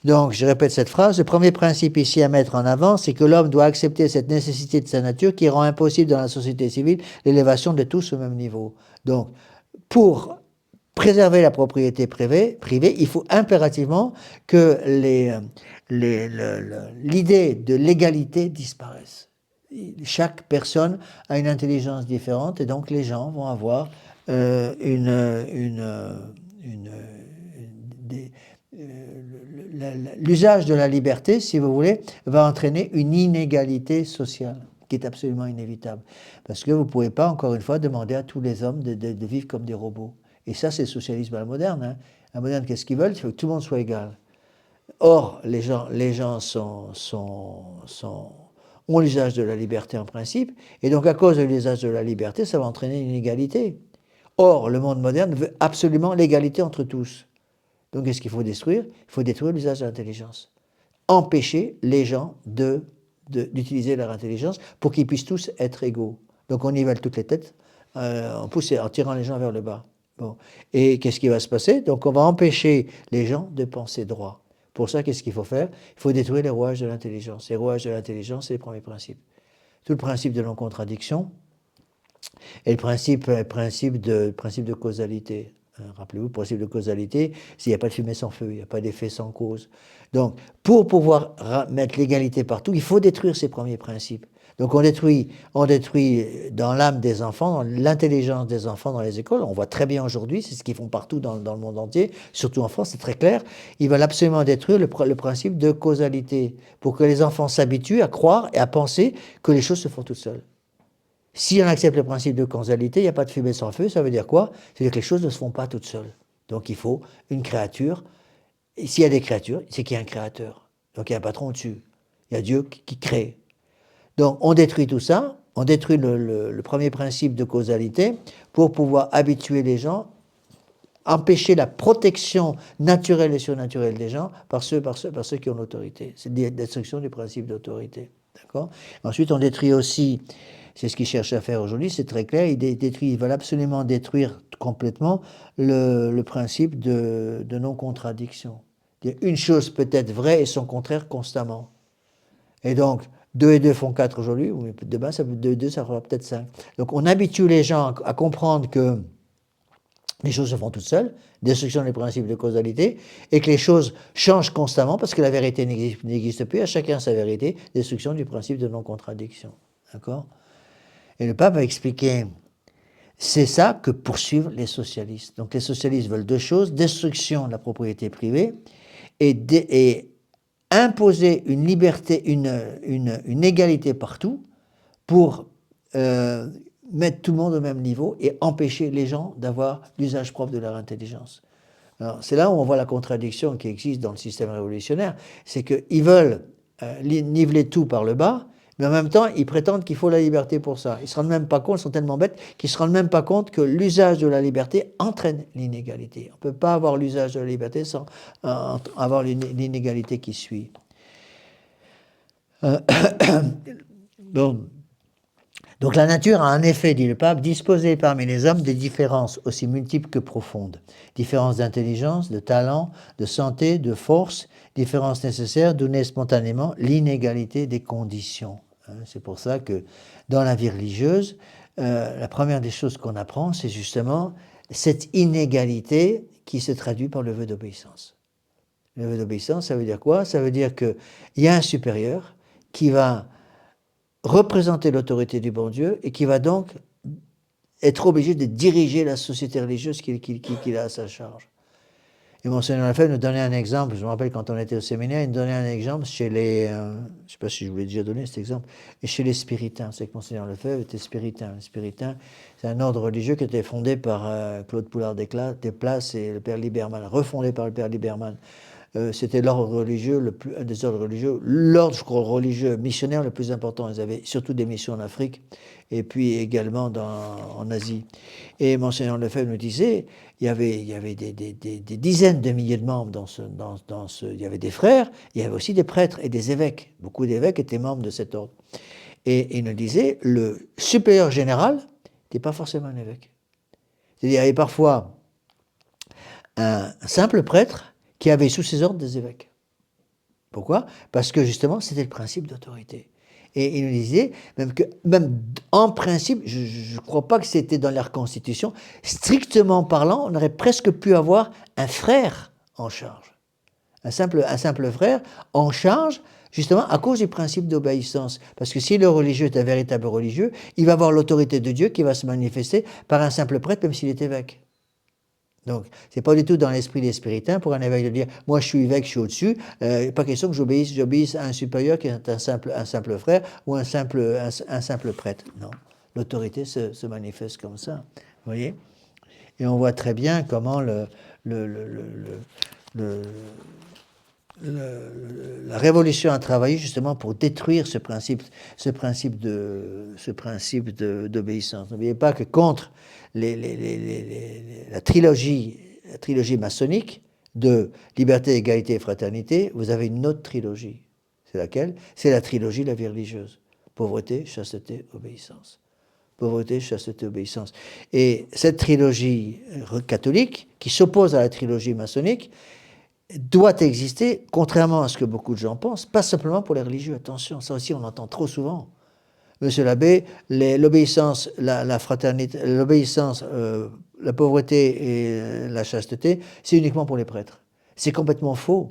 Donc, je répète cette phrase. Le premier principe ici à mettre en avant, c'est que l'homme doit accepter cette nécessité de sa nature qui rend impossible dans la société civile l'élévation de tous au même niveau. Donc, pour préserver la propriété privée, il faut impérativement que l'idée de l'égalité disparaisse. Chaque personne a une intelligence différente et donc les gens vont avoir l'usage de la liberté, si vous voulez, va entraîner une inégalité sociale qui est absolument inévitable. Parce que vous ne pouvez pas, encore une fois, demander à tous les hommes de vivre comme des robots. Et ça, c'est le socialisme à la moderne. Hein. À la moderne, qu'est-ce qu'ils veulent? Il faut que tout le monde soit égal. Or, les gens ont l'usage de la liberté en principe, et donc à cause de l'usage de la liberté, ça va entraîner une inégalité. Or, le monde moderne veut absolument l'égalité entre tous. Donc, qu'est-ce qu'il faut détruire? Il faut détruire l'usage de l'intelligence. Empêcher les gens d'utiliser leur intelligence pour qu'ils puissent tous être égaux. Donc, on nivelle toutes les têtes en tirant les gens vers le bas. Bon. Et qu'est-ce qui va se passer? Donc, on va empêcher les gens de penser droit. Pour ça, qu'est-ce qu'il faut faire? Il faut détruire les rouages de l'intelligence. Les rouages de l'intelligence, c'est les premiers principes. Tout le principe de non-contradiction et le principe de causalité. Rappelez-vous, le principe de causalité, s'il n'y a pas de fumée sans feu, il n'y a pas d'effet sans cause. Donc, pour pouvoir mettre l'égalité partout, il faut détruire ces premiers principes. Donc, on détruit dans l'âme des enfants, dans l'intelligence des enfants dans les écoles. On voit très bien aujourd'hui, c'est ce qu'ils font partout dans le monde entier, surtout en France, c'est très clair. Ils veulent absolument détruire le principe de causalité pour que les enfants s'habituent à croire et à penser que les choses se font toutes seules. Si on accepte le principe de causalité, il n'y a pas de fumée sans feu, ça veut dire quoi? C'est-à-dire que les choses ne se font pas toutes seules. Donc il faut une créature. Et s'il y a des créatures, c'est qu'il y a un créateur. Donc il y a un patron au-dessus. Il y a Dieu qui crée. Donc on détruit tout ça, on détruit le premier principe de causalité pour pouvoir habituer les gens, empêcher la protection naturelle et surnaturelle des gens par ceux qui ont l'autorité. C'est la destruction du principe d'autorité. D'accord? Ensuite, on détruit aussi, c'est ce qu'ils cherchent à faire aujourd'hui, c'est très clair, ils veulent absolument détruire complètement le principe de non-contradiction. Une chose peut être vraie et son contraire constamment. Et donc, 2 et 2 font 4 aujourd'hui, ou demain, 2 et 2, ça fera peut-être 5. Donc, on habitue les gens à comprendre que les choses se font toutes seules, destruction des principes de causalité, et que les choses changent constamment parce que la vérité n'existe plus, à chacun sa vérité, destruction du principe de non-contradiction. D'accord? Et le pape a expliqué, c'est ça que poursuivent les socialistes. Donc les socialistes veulent 2 choses, destruction de la propriété privée et imposer une liberté, une égalité partout pour mettre tout le monde au même niveau et empêcher les gens d'avoir l'usage propre de leur intelligence. Alors, c'est là où on voit la contradiction qui existe dans le système révolutionnaire, c'est qu'ils veulent niveler tout par le bas, mais en même temps, ils prétendent qu'il faut la liberté pour ça. Ils ne se rendent même pas compte, ils sont tellement bêtes, qu'ils ne se rendent même pas compte que l'usage de la liberté entraîne l'inégalité. On ne peut pas avoir l'usage de la liberté sans avoir l'inégalité qui suit. Bon. Donc la nature a en effet, dit le pape, disposé parmi les hommes des différences aussi multiples que profondes. Différences d'intelligence, de talent, de santé, de force, différences nécessaires d'où naît spontanément l'inégalité des conditions. C'est pour ça que dans la vie religieuse, la première des choses qu'on apprend, c'est justement cette inégalité qui se traduit par le vœu d'obéissance. Le vœu d'obéissance, ça veut dire quoi? Ça veut dire qu'il y a un supérieur qui va représenter l'autorité du bon Dieu et qui va donc être obligé de diriger la société religieuse qu'il a à sa charge. Et Monseigneur Lefebvre nous donnait un exemple, je me rappelle quand on était au séminaire, il nous donnait un exemple chez les, je ne sais pas si je vous l'ai déjà donné cet exemple, et chez les spiritains. C'est que Monseigneur Lefebvre était spiritain. Les spiritains, c'est un ordre religieux qui était fondé par Claude Poulard Desplaces et le Père Liberman, refondé par le Père Liberman. C'était l'ordre religieux, un des ordres religieux, l'ordre religieux missionnaire le plus important. Ils avaient surtout des missions en Afrique et puis également en Asie. Et Monseigneur Lefebvre nous disait, il y avait des dizaines de milliers de membres il y avait des frères, il y avait aussi des prêtres et des évêques. Beaucoup d'évêques étaient membres de cet ordre. Et il nous disait, le supérieur général n'était pas forcément un évêque. C'est-à-dire, il y avait parfois un simple prêtre qui avait sous ses ordres des évêques. Pourquoi? Parce que justement, c'était le principe d'autorité. Et il nous disait, même en principe, je ne crois pas que c'était dans leur constitution, strictement parlant, on aurait presque pu avoir un frère en charge. Un simple frère en charge, justement, à cause du principe d'obéissance. Parce que si le religieux est un véritable religieux, il va avoir l'autorité de Dieu qui va se manifester par un simple prêtre, même s'il est évêque. Donc, c'est pas du tout dans l'esprit des spiritains pour un évêque de dire « moi je suis évêque, je suis au-dessus pas question que j'obéisse à un supérieur qui est un simple frère ou un simple prêtre. » Non, l'autorité se manifeste comme ça, vous voyez. Et on voit très bien comment la Révolution a travaillé justement pour détruire ce principe d'obéissance. N'oubliez pas que contre la trilogie maçonnique de liberté, égalité et fraternité, vous avez une autre trilogie. C'est laquelle? C'est la trilogie de la vie religieuse. Pauvreté, chasteté, obéissance. Pauvreté, chasteté, obéissance. Et cette trilogie catholique, qui s'oppose à la trilogie maçonnique, doit exister, contrairement à ce que beaucoup de gens pensent, pas simplement pour les religieux. Attention, ça aussi on entend trop souvent. Monsieur l'abbé, l'obéissance, la fraternité, l'obéissance, la pauvreté et la chasteté, c'est uniquement pour les prêtres. C'est complètement faux.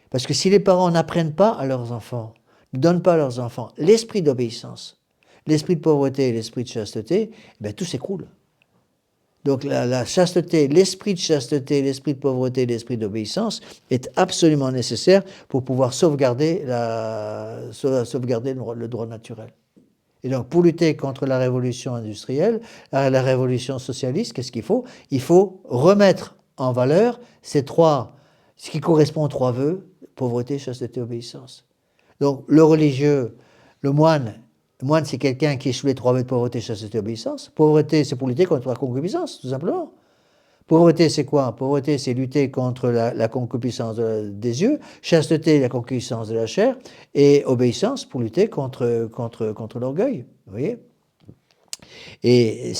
Parce que si les parents n'apprennent pas à leurs enfants, ne donnent pas à leurs enfants l'esprit d'obéissance, l'esprit de pauvreté et l'esprit de chasteté, ben tout s'écroule. Donc la chasteté, l'esprit de chasteté, l'esprit de pauvreté, l'esprit d'obéissance est absolument nécessaire pour pouvoir sauvegarder le droit naturel. Et donc pour lutter contre la révolution industrielle, la révolution socialiste, qu'est-ce qu'il faut? Il faut remettre en valeur ce qui correspond aux trois vœux, pauvreté, chasteté, obéissance. Donc le religieux, le moine, c'est quelqu'un qui est sous les trois vœux de pauvreté, chasteté, obéissance. Pauvreté, c'est pour lutter contre la concupiscence, tout simplement. Pauvreté, c'est quoi? Pauvreté, c'est lutter contre la concupiscence des yeux, chasteté, la concupiscence de la chair, et obéissance pour lutter contre l'orgueil. Vous voyez? Et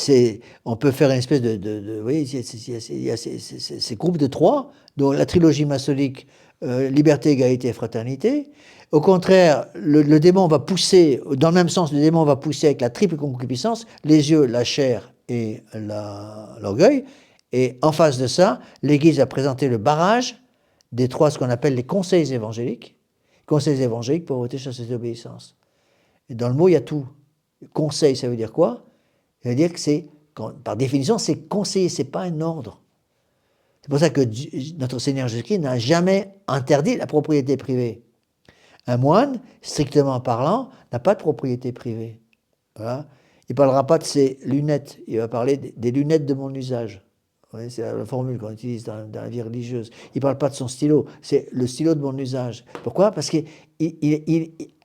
on peut faire une espèce vous voyez, il y a ces groupes de trois, dont la trilogie maçonnique, liberté, égalité et fraternité. Au contraire, le démon va pousser, dans le même sens, le démon va pousser avec la triple concupiscence, les yeux, la chair et l'orgueil. Et en face de ça, l'Église a présenté le barrage des trois, ce qu'on appelle les conseils évangéliques. Conseils évangéliques, pauvreté, chasteté, obéissance. Et dans le mot, il y a tout. Conseil, ça veut dire quoi? Ça veut dire que par définition, c'est conseiller, c'est pas un ordre. C'est pour ça que notre Seigneur Jésus-Christ n'a jamais interdit la propriété privée. Un moine, strictement parlant, n'a pas de propriété privée. Voilà. Il ne parlera pas de ses lunettes, il va parler des lunettes de mon usage. C'est la formule qu'on utilise dans la vie religieuse. Il ne parle pas de son stylo, c'est le stylo de mon usage. Pourquoi? Parce que,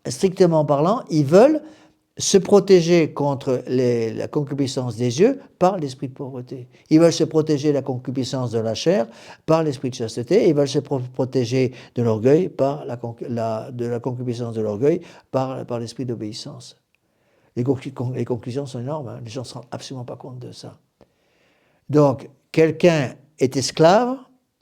strictement parlant, ils veulent se protéger contre la concupiscence des yeux par l'esprit de pauvreté. Ils veulent se protéger de la concupiscence de la chair par l'esprit de chasteté, et ils veulent se protéger de l'orgueil de la concupiscence de l'orgueil par l'esprit d'obéissance. Les conclusions sont énormes, hein. Les gens ne se rendent absolument pas compte de ça. Donc, quelqu'un est esclave.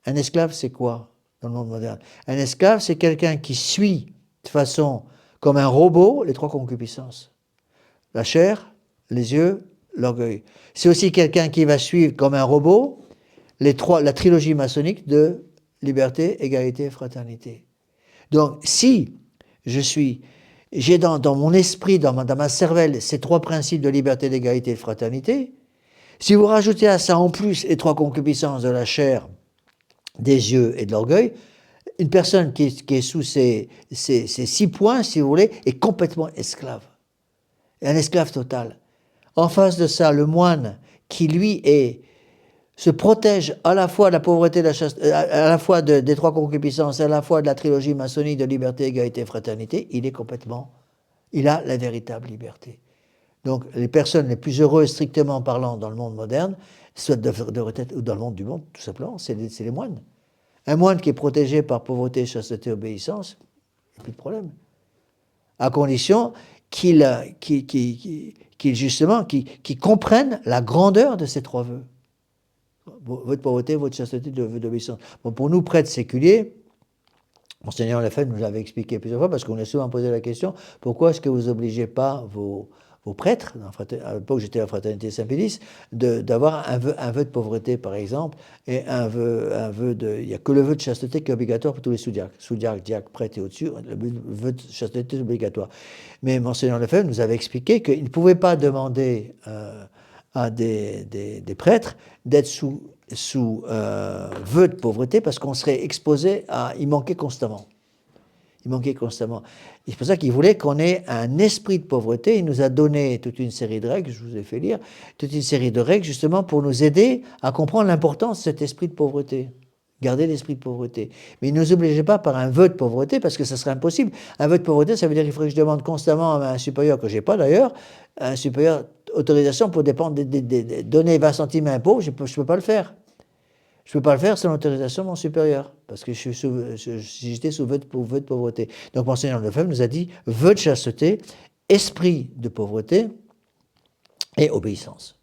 Un esclave, c'est quoi dans le monde moderne? Un esclave, c'est quelqu'un qui suit de façon comme un robot les trois concupiscences. La chair, les yeux, l'orgueil. C'est aussi quelqu'un qui va suivre comme un robot la trilogie maçonnique de liberté, égalité et fraternité. Donc, si j'ai dans mon esprit, dans ma cervelle, ces trois principes de liberté, d'égalité et de fraternité, si vous rajoutez à ça en plus les trois concupiscences de la chair, des yeux et de l'orgueil, une personne qui est sous ces 6 points, si vous voulez, est complètement esclave. Un esclave total. En face de ça, le moine qui, lui, se protège à la fois de la pauvreté, à la fois des trois concupiscences, à la fois de la trilogie maçonnique de liberté, égalité et fraternité, il a la véritable liberté. Donc, les personnes les plus heureuses, strictement parlant, dans le monde moderne, ou dans le monde du monde, tout simplement, c'est les moines. Un moine qui est protégé par pauvreté, chasteté, obéissance, il n'y a plus de problème. À condition, justement, qui comprennent la grandeur de ces 3 vœux. Votre pauvreté, votre chasteté, le vœu d'obéissance. Bon, pour nous, prêtres séculiers, Monseigneur Lefebvre nous l'avait expliqué plusieurs fois, parce qu'on a souvent posé la question, pourquoi est-ce que vous n'obligez pas vos prêtres, à l'époque j'étais à la Fraternité Saint-Pédis, d'avoir un vœu de pauvreté, par exemple, et un vœu de... Il n'y a que le vœu de chasteté qui est obligatoire pour tous les sous-diacres. Sous-diacres, diacres, prêtres et au-dessus, le vœu de chasteté est obligatoire. Mais Monseigneur Lefebvre nous avait expliqué qu'il ne pouvait pas demander à des prêtres d'être sous vœu de pauvreté, parce qu'on serait exposé à y manquer constamment. Il manquait constamment. Et c'est pour ça qu'il voulait qu'on ait un esprit de pauvreté. Il nous a donné toute une série de règles, je vous ai fait lire, toute une série de règles justement pour nous aider à comprendre l'importance de cet esprit de pauvreté. Garder l'esprit de pauvreté. Mais il ne nous obligeait pas par un vœu de pauvreté, parce que ça serait impossible. Un vœu de pauvreté, ça veut dire qu'il faudrait que je demande constamment à un supérieur, que je n'ai pas d'ailleurs, un supérieur autorisation pour donner 20 centimes à un pauvre, je ne peux pas le faire. Je ne peux pas le faire sans l'autorisation de mon supérieur, parce que j'étais sous vœu de pauvreté. Donc, Monseigneur Lefebvre nous a dit vœu de chasteté, esprit de pauvreté et obéissance.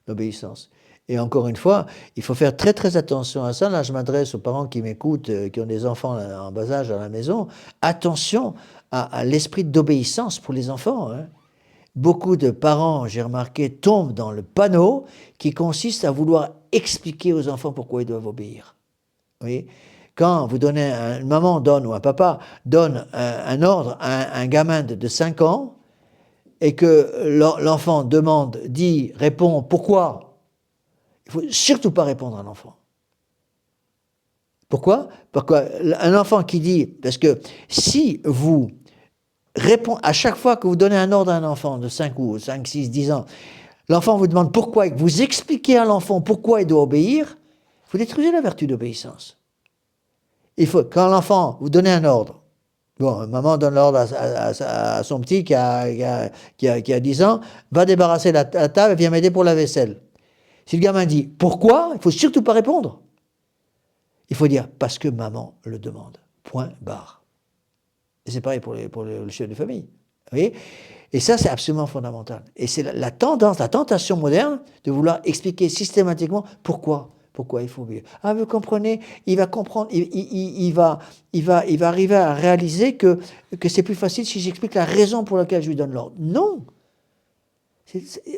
L'obéissance. Et encore une fois, il faut faire très très attention à ça. Là, je m'adresse aux parents qui m'écoutent, qui ont des enfants en bas âge à la maison. Attention à l'esprit d'obéissance pour les enfants. Hein. Beaucoup de parents, j'ai remarqué, tombent dans le panneau qui consiste à vouloir expliquer aux enfants pourquoi ils doivent obéir. Vous voyez ? Quand vous donnez, une maman donne ou un papa donne un ordre à un gamin de 5 ans et que l'enfant répond pourquoi, il ne faut surtout pas répondre à l'enfant. Pourquoi ? Parce qu'un enfant qui dit, parce que si vous répondez, à chaque fois que vous donnez un ordre à un enfant de 5 ou 5, 6, 10 ans, l'enfant vous demande pourquoi, et que vous expliquez à l'enfant pourquoi il doit obéir, vous détruisez la vertu d'obéissance. Il faut, quand l'enfant, vous donnez un ordre, bon, maman donne l'ordre à son petit qui a 10 ans, va débarrasser la table et viens m'aider pour la vaisselle. Si le gamin dit pourquoi, il ne faut surtout pas répondre. Il faut dire parce que maman le demande. Point barre. Et c'est pareil pour le chef de famille. Vous voyez ? Et ça, c'est absolument fondamental. Et c'est la tentation moderne de vouloir expliquer systématiquement pourquoi il faut obéir. Ah, vous comprenez, il va comprendre, il va arriver à réaliser que c'est plus facile si j'explique la raison pour laquelle je lui donne l'ordre. Non.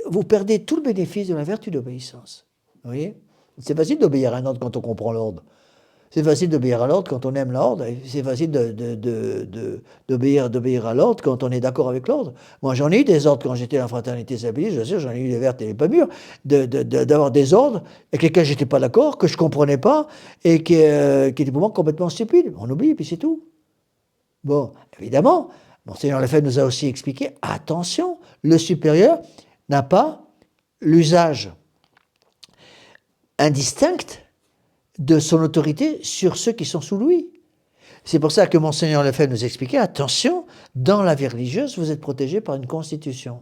Vous perdez tout le bénéfice de la vertu d'obéissance. Vous voyez ? C'est facile d'obéir à un ordre quand on comprend l'ordre. C'est facile d'obéir à l'ordre quand on aime l'ordre. C'est facile d'obéir à l'ordre quand on est d'accord avec l'ordre. Moi, j'en ai eu des ordres quand j'étais à la Fraternité Saint-Pédis, je sais, j'en ai eu les vertes et les pas mûres, d'avoir des ordres avec lesquels j'étais pas d'accord, que je comprenais pas, et qui étaient pour moi complètement stupides. On oublie, et puis c'est tout. Bon, évidemment, Monseigneur Lefebvre nous a aussi expliqué, attention, le supérieur n'a pas l'usage indistinct de son autorité sur ceux qui sont sous lui. C'est pour ça que Monseigneur Lefebvre nous expliquait, attention, dans la vie religieuse, vous êtes protégé par une constitution.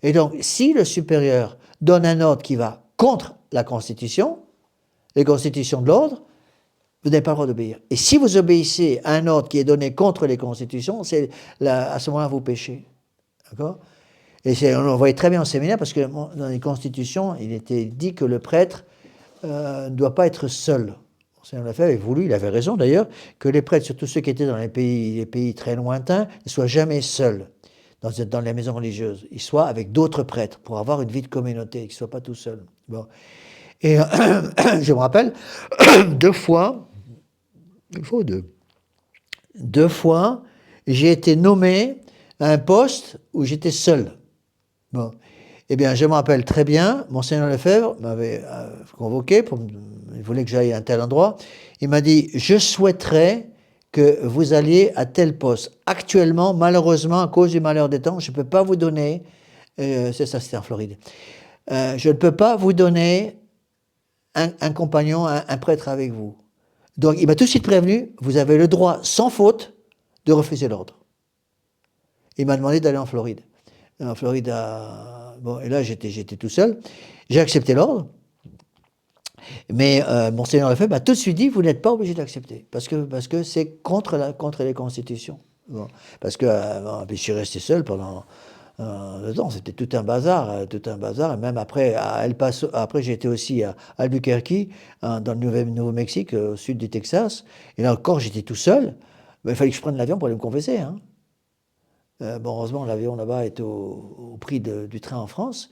Et donc, si le supérieur donne un ordre qui va contre la constitution, les constitutions de l'ordre, vous n'avez pas le droit d'obéir. Et si vous obéissez à un ordre qui est donné contre les constitutions, à ce moment-là, vous péchez. D'accord ? Et on le voyait très bien au séminaire, parce que dans les constitutions, il était dit que le prêtre ne doit pas être seul. Monseigneur Lefebvre avait voulu, il avait raison d'ailleurs, que les prêtres, surtout ceux qui étaient dans les pays très lointains, ne soient jamais seuls dans les maisons religieuses. Ils soient avec d'autres prêtres pour avoir une vie de communauté, qu'ils ne soient pas tout seuls. Bon. Et je me rappelle, deux fois, j'ai été nommé à un poste où j'étais seul. Bon. Eh bien, je me rappelle très bien, Monseigneur Lefebvre m'avait convoqué, il voulait que j'aille à un tel endroit. Il m'a dit, je souhaiterais que vous alliez à tel poste. Actuellement, malheureusement, à cause du malheur des temps, je ne peux pas vous donner, c'était en Floride, je ne peux pas vous donner un compagnon, un prêtre avec vous. Donc, il m'a tout de suite prévenu, vous avez le droit, sans faute, de refuser l'ordre. Il m'a demandé d'aller en Floride. En Floride, bon, et là, j'étais tout seul. J'ai accepté l'ordre. Mais Monseigneur Lefebvre m'a tout de suite dit, vous n'êtes pas obligé d'accepter. Parce que c'est contre les constitutions. Bon. Parce que puis je suis resté seul pendant le temps, c'était tout un bazar, et même après, à El Paso, après j'ai été aussi à Albuquerque, dans le Nouveau-Mexique, au sud du Texas, et là encore j'étais tout seul, mais il fallait que je prenne l'avion pour aller me confesser, hein. Bon, heureusement, l'avion là-bas est au prix du train en France.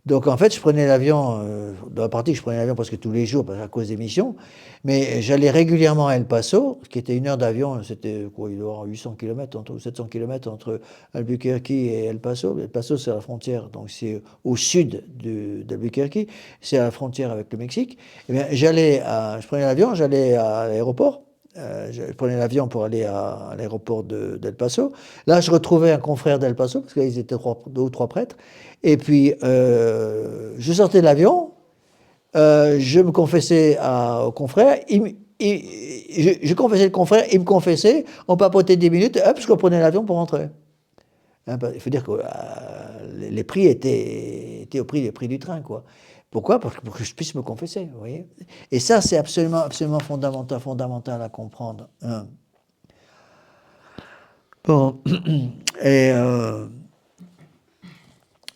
Donc en fait, je prenais l'avion, dans la partie, je prenais l'avion presque tous les jours à cause des missions, mais j'allais régulièrement à El Paso, ce qui était 1 heure d'avion, c'était quoi, il doit y avoir 800 km, entre 700 km entre Albuquerque et El Paso. El Paso, c'est à la frontière, donc c'est au sud d'Albuquerque, c'est à la frontière avec le Mexique. Eh bien, je prenais l'avion, j'allais à l'aéroport. Je prenais l'avion pour aller à l'aéroport d'El Paso. Là, je retrouvais un confrère d'El Paso, parce qu'ils étaient 2 ou 3 prêtres. Et puis, je sortais de l'avion, je me confessais au confrère, je confessais le confrère, il me confessait, on papotait 10 minutes, hop, je reprenais l'avion pour rentrer. Hein, il faut dire que les prix étaient au prix des prix du train, quoi. Pourquoi? Pour que je puisse me confesser, vous voyez. Et ça, c'est absolument, absolument fondamental à comprendre. Hein. Bon, et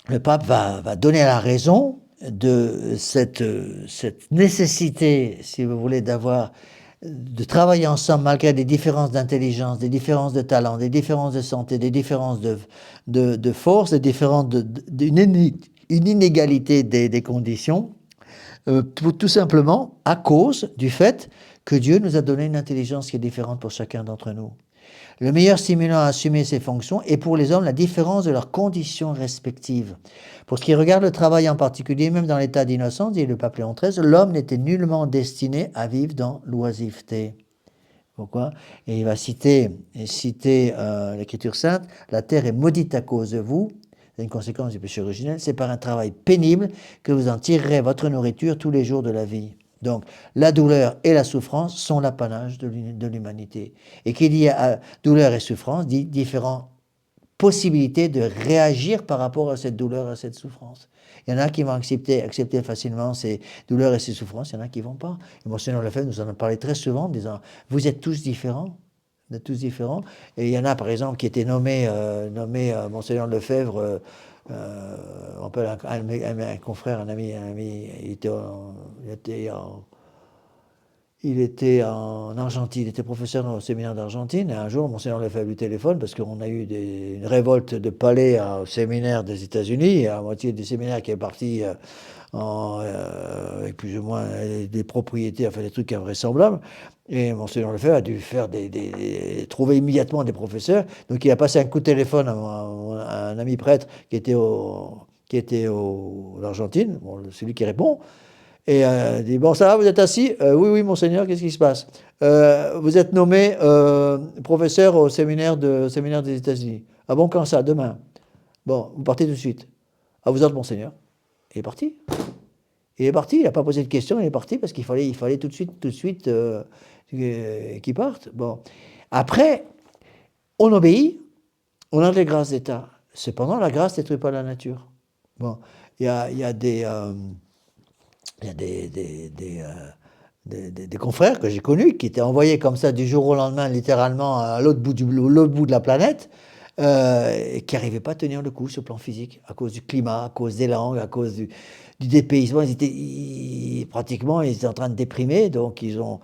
le pape va donner la raison de cette nécessité, si vous voulez, de travailler ensemble malgré des différences d'intelligence, des différences de talent, des différences de santé, des différences de force, des différences une inégalité des conditions, tout simplement à cause du fait que Dieu nous a donné une intelligence qui est différente pour chacun d'entre nous. Le meilleur stimulant à assumer ces fonctions est pour les hommes la différence de leurs conditions respectives. Pour ce qui regarde le travail en particulier, même dans l'état d'innocence, dit le pape Léon XIII, l'homme n'était nullement destiné à vivre dans l'oisiveté. Pourquoi? Et il va citer l'Écriture sainte, la terre est maudite à cause de vous, c'est une conséquence du péché originel, c'est par un travail pénible que vous en tirerez votre nourriture tous les jours de la vie. Donc, la douleur et la souffrance sont l'apanage de l'humanité. Et qu'il y a douleur et souffrance, dit différentes possibilités de réagir par rapport à cette douleur et à cette souffrance. Il y en a qui vont accepter facilement ces douleurs et ces souffrances, il y en a qui ne vont pas. Et Monseigneur Lefebvre nous en a parlé très souvent, en disant, vous êtes tous différents. Vous êtes tous différents. Et il y en a, par exemple, qui étaient nommés Monseigneur Lefebvre, on peut un confrère, un ami, il était en Argentine, il était professeur au séminaire d'Argentine, et un jour, Monseigneur Lefebvre lui téléphone, parce qu'on a eu une révolte de palais au séminaire des États-Unis, et à la moitié du séminaire qui est parti avec plus ou moins des propriétés, enfin des trucs invraisemblables, et Monseigneur Lefebvre a dû trouver immédiatement des professeurs, donc il a passé un coup de téléphone à un ami prêtre qui était en Argentine, bon, c'est lui qui répond, et il dit, bon, ça va, vous êtes assis? Oui, oui, monseigneur, qu'est-ce qui se passe? Vous êtes nommé professeur au séminaire des États-Unis. Ah bon, quand ça? Demain. Bon, vous partez tout de suite. À vous autres, monseigneur. Il est parti. Il est parti, il n'a pas posé de questions, il est parti parce qu'il fallait tout de suite qu'il parte. Bon. Après, on obéit, on a des grâces d'État. Cependant, la grâce ne détruit pas la nature. Bon, il y a des confrères que j'ai connus qui étaient envoyés comme ça du jour au lendemain, littéralement à l'autre bout de la planète, et qui n'arrivaient pas à tenir le coup sur le plan physique, à cause du climat, à cause des langues, à cause du dépaysement. Pratiquement, ils étaient en train de déprimer, donc ils ont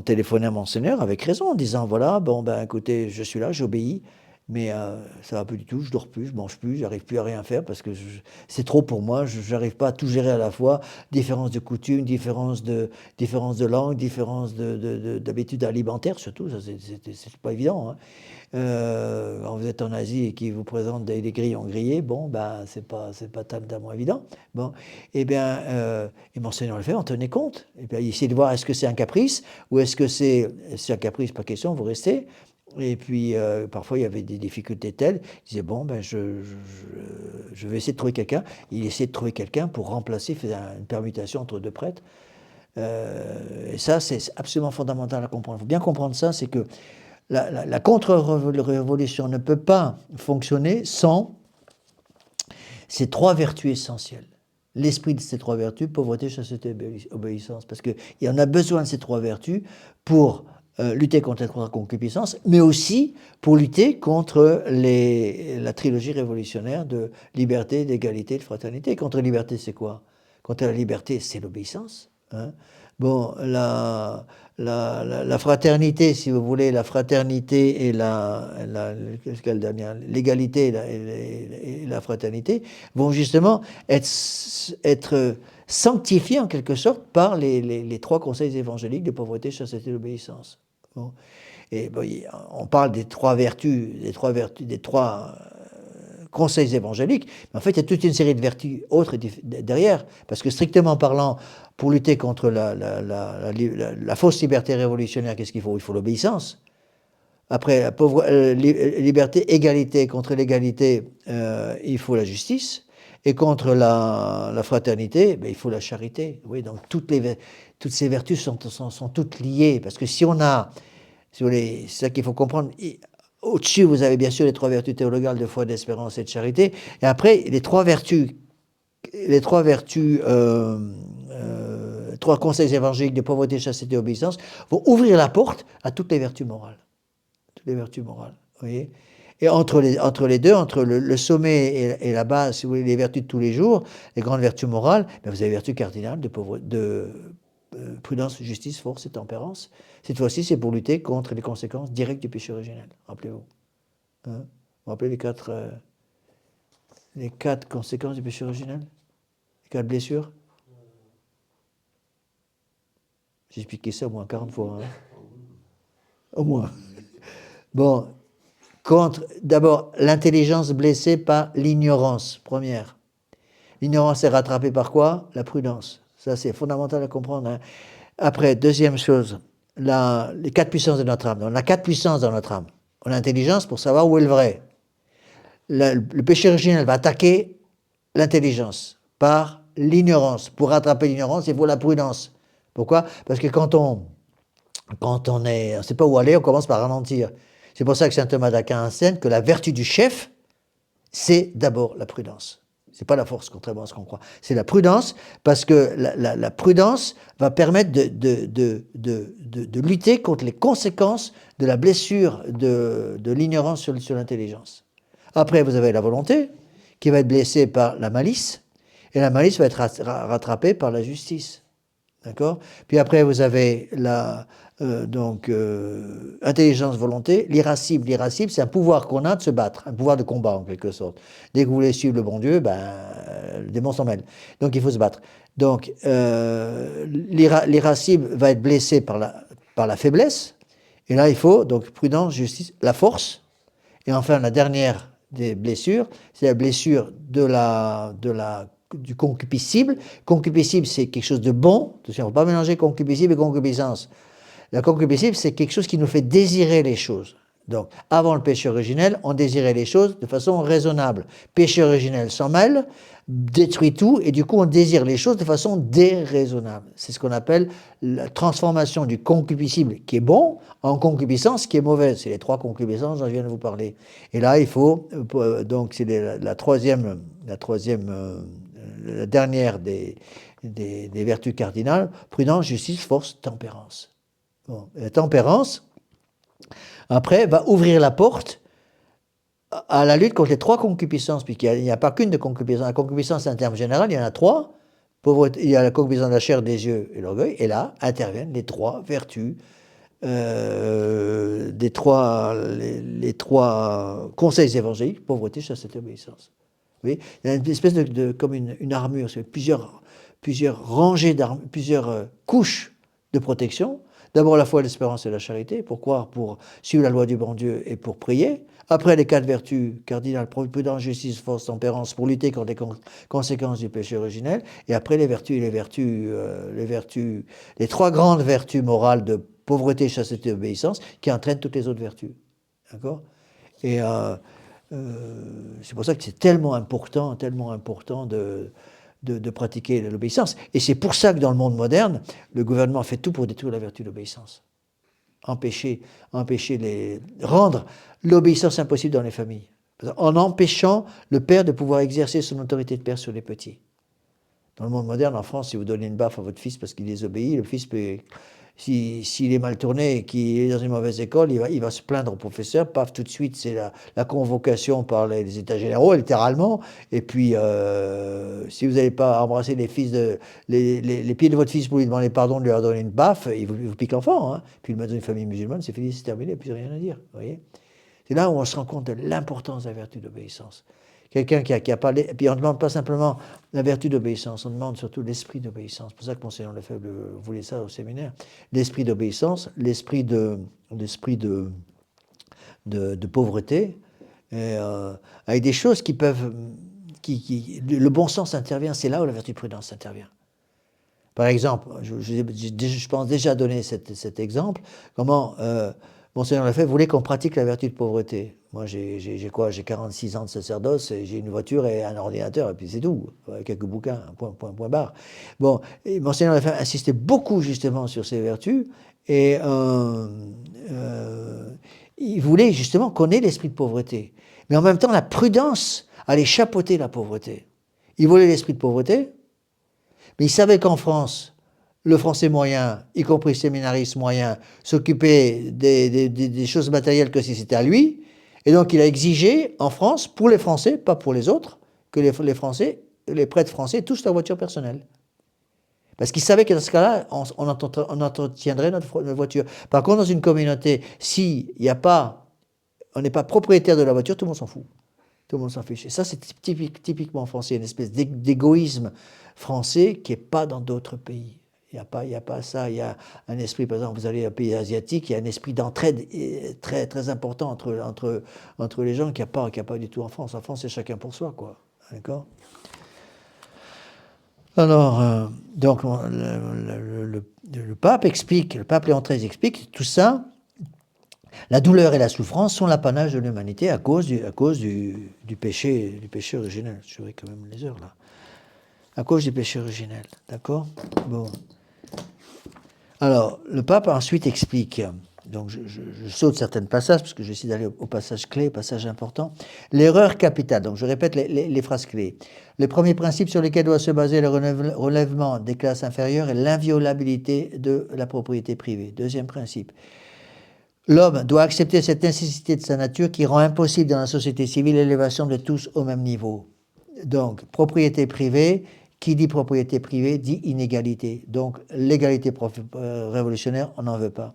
téléphoné à Monseigneur avec raison, en disant, voilà, bon, ben écoutez, je suis là, j'obéis, mais ça va plus du tout, je dors plus, je mange plus, j'arrive plus à rien faire parce que c'est trop pour moi, je n'arrive pas à tout gérer à la fois, différence de coutumes, différence de langue, différence d'habitudes alimentaires surtout, ça c'est pas évident, hein. Quand vous êtes en Asie et qu'ils vous présentent des grillons grillés, bon, ben c'est pas tellement évident. Bon, et bien, et Monseigneur Lefebvre en tenait compte. Et bien, il essayait de voir est-ce que c'est un caprice ou est-ce que c'est un caprice, pas question, vous restez. Et puis, parfois, il y avait des difficultés telles. Il disait, bon, ben, je vais essayer de trouver quelqu'un. Il essayait de trouver quelqu'un pour remplacer, il faisait une permutation entre 2 prêtres. Et ça, c'est absolument fondamental à comprendre. Il faut bien comprendre ça, c'est que la contre-révolution ne peut pas fonctionner sans ces 3 vertus essentielles. L'esprit de ces 3 vertus, pauvreté, chasteté, obéissance. Parce qu'il y en a besoin de ces 3 vertus pour lutter contre la concupiscence, mais aussi pour lutter contre la trilogie révolutionnaire de liberté, d'égalité, de fraternité. Contre la liberté, c'est quoi? Contre la liberté, c'est l'obéissance. Hein. Bon, la fraternité, si vous voulez, la fraternité et l'égalité et la fraternité vont justement être sanctifiés en quelque sorte par les trois conseils évangéliques de pauvreté, chasteté et d'obéissance. Bon. Et bon, on parle des trois vertus, des trois conseils évangéliques, mais en fait, il y a toute une série de vertus autres derrière, parce que strictement parlant, pour lutter contre la fausse liberté révolutionnaire, qu'est-ce qu'il faut? Il faut l'obéissance. Après, la liberté, égalité, contre l'égalité, il faut la justice. Et contre la fraternité, ben, il faut la charité. Oui, donc toutes ces vertus sont toutes liées. Parce que si on a, si vous voulez, c'est ça qu'il faut comprendre. Au-dessus, vous avez bien sûr les trois vertus théologales de foi, d'espérance et de charité. Et après, les trois conseils évangéliques de pauvreté, chasteté et obéissance vont ouvrir la porte à toutes les vertus morales. Toutes les vertus morales, vous voyez. Et entre les deux, entre le sommet et la base, si vous voulez, les vertus de tous les jours, les grandes vertus morales, ben vous avez les vertus cardinales de prudence, justice, force et tempérance. Cette fois-ci, c'est pour lutter contre les conséquences directes du péché originel. Rappelez-vous. Hein? Vous vous rappelez les quatre conséquences du péché originel? Les quatre blessures? J'ai expliqué ça au moins 40 fois. Hein? Au moins. Bon. D'abord, l'intelligence blessée par l'ignorance, première. L'ignorance est rattrapée par quoi? La prudence. Ça, c'est fondamental à comprendre. Hein. Après, deuxième chose, les quatre puissances de notre âme. On a quatre puissances dans notre âme. On a l'intelligence pour savoir où est le vrai. Le péché originel va attaquer l'intelligence par l'ignorance. Pour rattraper l'ignorance, il faut la prudence. Pourquoi? Parce que quand on ne sait pas où aller, on commence par ralentir. C'est pour ça que saint Thomas d'Aquin enseigne que la vertu du chef, c'est d'abord la prudence. C'est pas la force, contrairement à ce qu'on croit. C'est la prudence, parce que la prudence va permettre de lutter contre les conséquences de la blessure de l'ignorance sur l'intelligence. Après, vous avez la volonté, qui va être blessée par la malice, et la malice va être rattrapée par la justice. D'accord? Puis après, vous avez intelligence, volonté, l'irascible. L'irascible, c'est un pouvoir qu'on a de se battre, un pouvoir de combat en quelque sorte. Dès que vous voulez suivre le bon Dieu, le démon s'en mêle. Donc il faut se battre. Donc l'irascible va être blessé par la faiblesse. Et là, il faut donc prudence, justice, la force. Et enfin, la dernière des blessures, c'est la blessure du concupiscible. Concupiscible, c'est quelque chose de bon. Attention, il ne faut pas mélanger concupiscible et concupiscence. La concupiscible, c'est quelque chose qui nous fait désirer les choses. Donc, avant le péché originel, on désirait les choses de façon raisonnable. Péché originel s'en mêle, détruit tout, et du coup, on désire les choses de façon déraisonnable. C'est ce qu'on appelle la transformation du concupiscible, qui est bon, en concupiscence, qui est mauvaise. C'est les trois concupiscences dont je viens de vous parler. Et là, il faut, donc, c'est la dernière des vertus cardinales, prudence, justice, force, tempérance. Bon, la tempérance, après, va ouvrir la porte à la lutte contre les trois concupiscences, puisqu'il n'y a pas qu'une de concupiscence. La concupiscence, c'est un terme général, il y en a trois. Il y a la concupiscence de la chair, des yeux et l'orgueil, et là interviennent les trois vertus, les trois conseils évangéliques, pauvreté, chasteté, obéissance. Vous voyez, il y a une espèce comme une armure, c'est plusieurs rangées d'armures, plusieurs couches de protection. D'abord la foi, l'espérance et la charité. Pourquoi? Pour suivre la loi du bon Dieu et pour prier. Après les quatre vertus cardinales, prudence, justice, force, tempérance, pour lutter contre les conséquences du péché originel. Et après les trois grandes vertus morales de pauvreté, chasteté et obéissance qui entraînent toutes les autres vertus. D'accord? Et c'est pour ça que c'est tellement important de pratiquer l'obéissance. Et c'est pour ça que dans le monde moderne, le gouvernement fait tout pour détruire la vertu de l'obéissance. Rendre l'obéissance impossible dans les familles. En empêchant le père de pouvoir exercer son autorité de père sur les petits. Dans le monde moderne, en France, si vous donnez une baffe à votre fils parce qu'il désobéit, le fils peut s'il est mal tourné et qu'il est dans une mauvaise école, il va se plaindre au professeur, paf, tout de suite, c'est la convocation par les états généraux, littéralement. Et puis, si vous n'allez pas embrasser les pieds de votre fils pour lui demander pardon, de lui leur donner une baffe, il vous pique l'enfant. Hein. Puis le mettre dans une famille musulmane, c'est fini, c'est terminé, il n'y a plus rien à dire. Vous voyez, c'est là où on se rend compte de l'importance de la vertu d'obéissance. Quelqu'un qui a parlé, et puis on ne demande pas simplement la vertu d'obéissance, on demande surtout l'esprit d'obéissance. C'est pour ça que Monseigneur Lefebvre voulait ça au séminaire. L'esprit d'obéissance, l'esprit de pauvreté, et, avec des choses qui peuvent... le bon sens intervient, c'est là où la vertu de prudence intervient. Par exemple, je pense déjà donner cet exemple, comment Monseigneur Lefebvre voulait qu'on pratique la vertu de pauvreté. Moi, j'ai quoi? J'ai 46 ans de sacerdoce, j'ai une voiture et un ordinateur, et puis c'est tout. Quelques bouquins, point barre. Bon, Monseigneur Lefebvre insistait beaucoup justement sur ces vertus, et il voulait justement qu'on ait l'esprit de pauvreté. Mais en même temps, la prudence allait chapeauter la pauvreté. Il voulait l'esprit de pauvreté, mais il savait qu'en France, le français moyen, y compris le séminariste moyen, s'occupait des choses matérielles que si c'était à lui. Et donc il a exigé en France, pour les Français, pas pour les autres, que les Français, les prêtres français, touchent leur voiture personnelle. Parce qu'il savait que dans ce cas-là, on entretiendrait notre voiture. Par contre, dans une communauté, si on n'est pas propriétaire de la voiture, tout le monde s'en fout. Tout le monde s'en fiche. Et ça, c'est typiquement français, une espèce d'égoïsme français qui n'est pas dans d'autres pays. Il n'y a pas ça. Il y a un esprit, par exemple, vous allez à un pays asiatique, il y a un esprit d'entraide très, très important entre les gens qu'il n'y a pas du tout en France. En France, c'est chacun pour soi, quoi. D'accord ? Alors, donc, le pape explique, le pape Léon XIII explique tout ça. La douleur et la souffrance sont l'apanage de l'humanité à cause du péché originel. Je verrai quand même les heures là. À cause du péché originel, d'accord ? Bon. Alors, le pape ensuite explique, donc je saute certains passages parce que je vais essayer d'aller au passage clé, passage important. L'erreur capitale, donc je répète les phrases clés. Le premier principe sur lequel doit se baser le relèvement des classes inférieures est l'inviolabilité de la propriété privée. Deuxième principe. L'homme doit accepter cette nécessité de sa nature qui rend impossible dans la société civile l'élévation de tous au même niveau. Donc, propriété privée, qui dit propriété privée dit inégalité. Donc, l'égalité révolutionnaire, on n'en veut pas.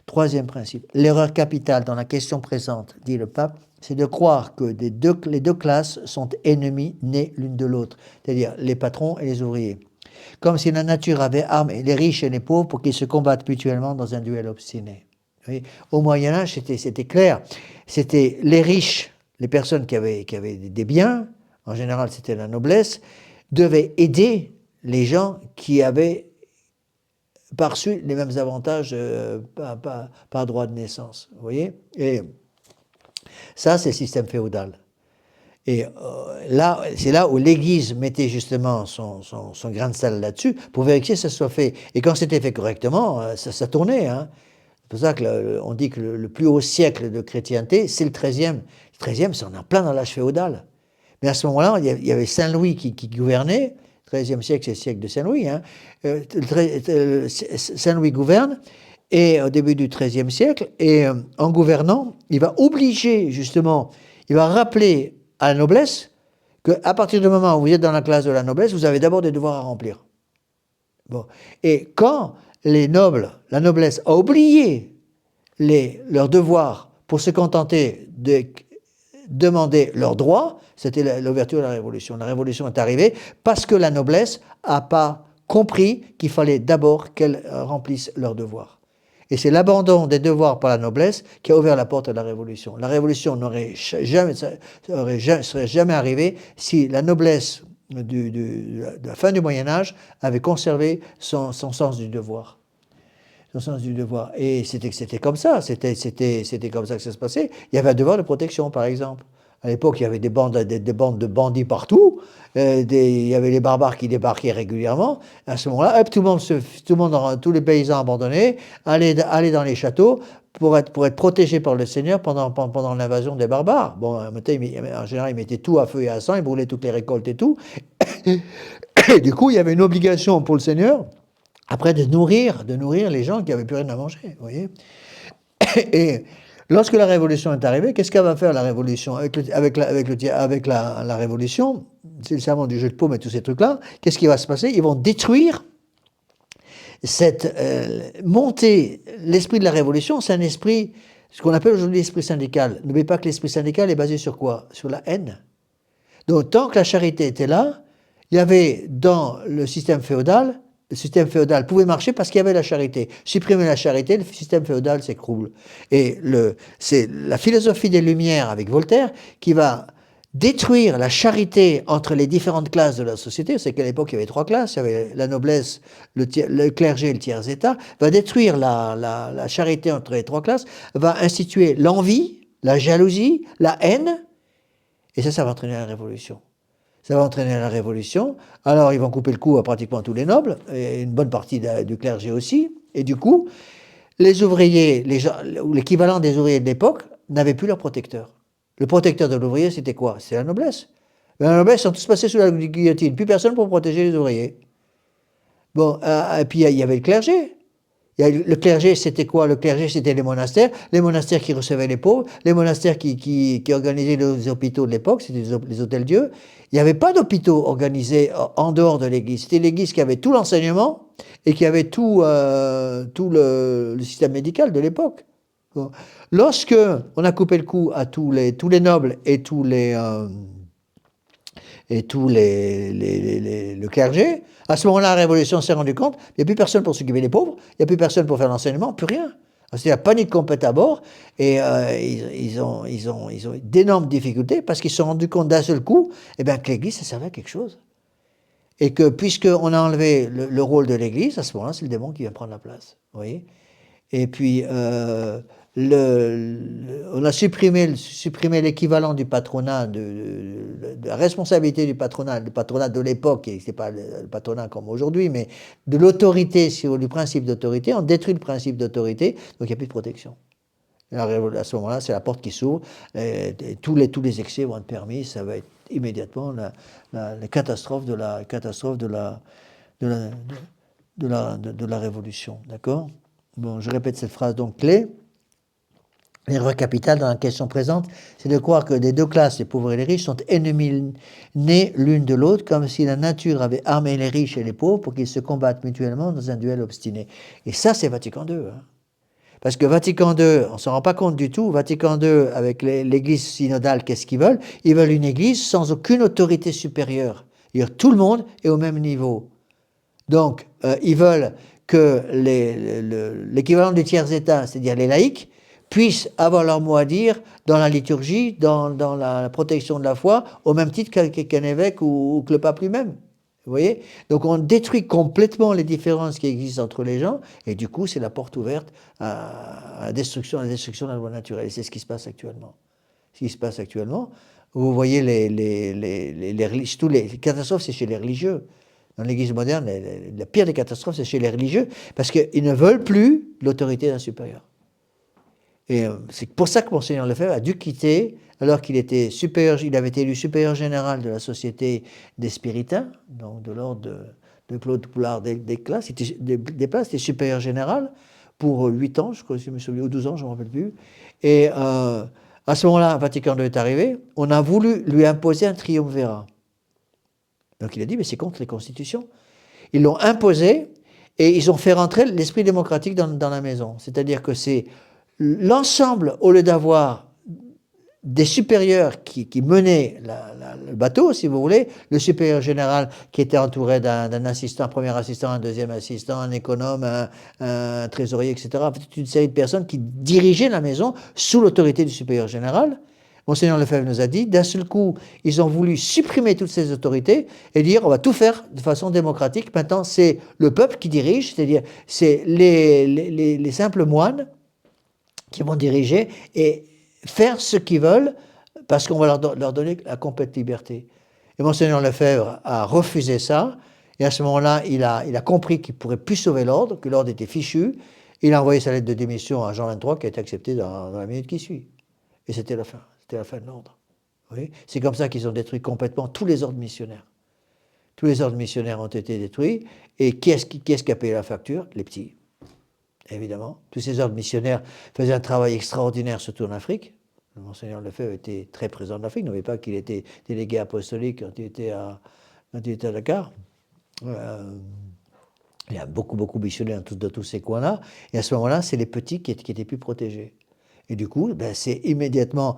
Troisième principe, l'erreur capitale dans la question présente, dit le pape, c'est de croire que les deux classes sont ennemies nées l'une de l'autre, c'est-à-dire les patrons et les ouvriers. Comme si la nature avait armé les riches et les pauvres pour qu'ils se combattent mutuellement dans un duel obstiné. Oui. Au Moyen-Âge, c'était clair. C'était les riches, les personnes qui avaient des biens, en général c'était la noblesse, devaient aider les gens qui avaient reçu les mêmes avantages par droit de naissance. Vous voyez ? Et ça, c'est le système féodal. Et là, c'est là où l'Église mettait justement son grain de sel là-dessus pour vérifier que ça soit fait. Et quand c'était fait correctement, ça tournait, hein. C'est pour ça qu'on dit que le plus haut siècle de chrétienté, c'est le XIIIe. Le XIIIe, c'est on est en plein dans l'âge féodal. Mais à ce moment-là, il y avait Saint-Louis qui gouvernait. Le XIIIe siècle, c'est le siècle de Saint-Louis. Hein. Saint-Louis gouverne, et au début du XIIIe siècle, et en gouvernant, il va obliger, justement, il va rappeler à la noblesse qu'à partir du moment où vous êtes dans la classe de la noblesse, vous avez d'abord des devoirs à remplir. Bon. Et quand les nobles, la noblesse a oublié leurs devoirs pour se contenter de demander leurs droits, c'était l'ouverture de la Révolution. La Révolution est arrivée parce que la noblesse n'a pas compris qu'il fallait d'abord qu'elle remplisse leurs devoirs. Et c'est l'abandon des devoirs par la noblesse qui a ouvert la porte à la Révolution. La Révolution serait jamais arrivée si la noblesse de la fin du Moyen-Âge avait conservé son sens du devoir. Son sens du devoir. Et c'était comme ça, c'était comme ça que ça se passait. Il y avait un devoir de protection, par exemple. À l'époque, il y avait des bandes de bandits partout. Il y avait les barbares qui débarquaient régulièrement. À ce moment-là, tous les paysans abandonnés allaient dans les châteaux pour être protégés par le Seigneur pendant l'invasion des barbares. Bon, en général, ils mettaient tout à feu et à sang, ils brûlaient toutes les récoltes et tout. Et du coup, il y avait une obligation pour le Seigneur après de nourrir les gens qui n'avaient plus rien à manger, vous voyez. Et lorsque la Révolution est arrivée, qu'est-ce qu'elle va faire la Révolution avec la Révolution, c'est le serment du jeu de paume et tous ces trucs-là, qu'est-ce qui va se passer? Ils vont détruire cette montée, l'esprit de la Révolution, c'est un esprit, ce qu'on appelle aujourd'hui l'esprit syndical. N'oubliez pas que l'esprit syndical est basé sur quoi? Sur la haine. Donc tant que la charité était là, il y avait dans le système féodal pouvait marcher parce qu'il y avait la charité. Supprimer la charité, le système féodal s'écroule. Et c'est la philosophie des Lumières avec Voltaire qui va détruire la charité entre les différentes classes de la société. C'est qu'à l'époque, il y avait 3 classes. Il y avait la noblesse, le clergé et le tiers-état. Va détruire la charité entre les 3 classes, va instituer l'envie, la jalousie, la haine. Et ça va entraîner la révolution. Ça va entraîner la révolution. Alors, ils vont couper le cou à pratiquement tous les nobles, et une bonne partie du clergé aussi. Et du coup, les ouvriers, ou l'équivalent des ouvriers de l'époque, n'avaient plus leur protecteur. Le protecteur de l'ouvrier, c'était quoi? C'était la noblesse. Mais la noblesse sont tous passés sous la guillotine. Plus personne pour protéger les ouvriers. Bon, et puis il y avait le clergé. Le clergé, c'était quoi? Le clergé, c'était les monastères qui recevaient les pauvres, les monastères qui organisaient les hôpitaux de l'époque, c'était les hôtels-dieux. Il n'y avait pas d'hôpitaux organisés en dehors de l'Église. C'était l'Église qui avait tout l'enseignement et qui avait tout le système médical de l'époque. Bon. Lorsque on a coupé le cou à tous les nobles et le clergé, à ce moment-là, la Révolution s'est rendue compte, il n'y a plus personne pour s'occuper des pauvres, il n'y a plus personne pour faire l'enseignement, plus rien. C'est la panique complète à bord, et ils ont eu d'énormes difficultés parce qu'ils se sont rendus compte d'un seul coup que l'Église, ça servait à quelque chose. Et que puisqu'on a enlevé le rôle de l'Église, à ce moment-là, c'est le démon qui vient prendre la place. Vous voyez? Et puis, on a supprimé l'équivalent du patronat, de la responsabilité du patronat, le patronat de l'époque, et c'est pas le patronat comme aujourd'hui, mais de l'autorité, du principe d'autorité. On détruit le principe d'autorité, donc il n'y a plus de protection. Et à ce moment-là, c'est la porte qui s'ouvre, tous les excès vont être permis, ça va être immédiatement la catastrophe de la révolution, d'accord? Bon, je répète cette phrase donc clé. L'erreur capitale dans la question présente, c'est de croire que les deux classes, les pauvres et les riches, sont ennemies nées l'une de l'autre, comme si la nature avait armé les riches et les pauvres pour qu'ils se combattent mutuellement dans un duel obstiné. Et ça, c'est Vatican II. Hein. Parce que Vatican II, on ne s'en rend pas compte du tout, Vatican II, avec l'église synodale, qu'est-ce qu'ils veulent? Ils veulent une église sans aucune autorité supérieure. C'est-à-dire tout le monde est au même niveau. Donc, ils veulent que l'équivalent du tiers-état, c'est-à-dire les laïcs, puissent avoir leur mot à dire dans la liturgie, dans la protection de la foi, au même titre qu'un évêque ou que le pape lui-même. Vous voyez? Donc on détruit complètement les différences qui existent entre les gens, et du coup c'est la porte ouverte à la destruction de la loi naturelle. Et c'est ce qui se passe actuellement. Ce qui se passe actuellement, vous voyez toutes les catastrophes, c'est chez les religieux. Dans l'Église moderne, la pire des catastrophes, c'est chez les religieux, parce qu'ils ne veulent plus l'autorité d'un supérieur. Et c'est pour ça que Monseigneur Lefebvre a dû quitter, alors qu'il était il avait été élu supérieur général de la Société des Spiritains, donc de l'ordre de Claude Poulard des Places, était supérieur général pour 8 ans, je crois, je me souviens, ou 12 ans, je ne me rappelle plus. Et à ce moment-là, Vatican II est arrivé, on a voulu lui imposer un triumvirat. Donc il a dit, mais c'est contre les constitutions. Ils l'ont imposé et ils ont fait rentrer l'esprit démocratique dans la maison. C'est-à-dire que c'est l'ensemble, au lieu d'avoir des supérieurs qui menaient le bateau, si vous voulez, le supérieur général qui était entouré d'un assistant, un premier assistant, un deuxième assistant, un économe, un trésorier, etc. En fait, une série de personnes qui dirigeaient la maison sous l'autorité du supérieur général. Monseigneur Lefebvre nous a dit, d'un seul coup, ils ont voulu supprimer toutes ces autorités et dire on va tout faire de façon démocratique. Maintenant, c'est le peuple qui dirige, c'est-à-dire c'est les simples moines qui vont diriger et faire ce qu'ils veulent parce qu'on va leur donner la complète liberté. Et Monseigneur Lefebvre a refusé ça, et à ce moment-là, il a compris qu'il ne pourrait plus sauver l'ordre, que l'ordre était fichu. Il a envoyé sa lettre de démission à Jean XXIII qui a été acceptée dans la minute qui suit. Et c'était la fin de l'ordre. Oui, c'est comme ça qu'ils ont détruit complètement tous les ordres missionnaires. Tous les ordres missionnaires ont été détruits. Et qui est-ce qui a payé la facture? Les petits, évidemment. Tous ces ordres missionnaires faisaient un travail extraordinaire, surtout en Afrique. Monseigneur Lefebvre était très présent en Afrique. N'oubliez pas qu'il était délégué apostolique quand il était à Dakar. Il y a beaucoup missionné dans tous ces coins-là. Et à ce moment-là, c'est les petits qui étaient plus protégés. Et du coup, c'est immédiatement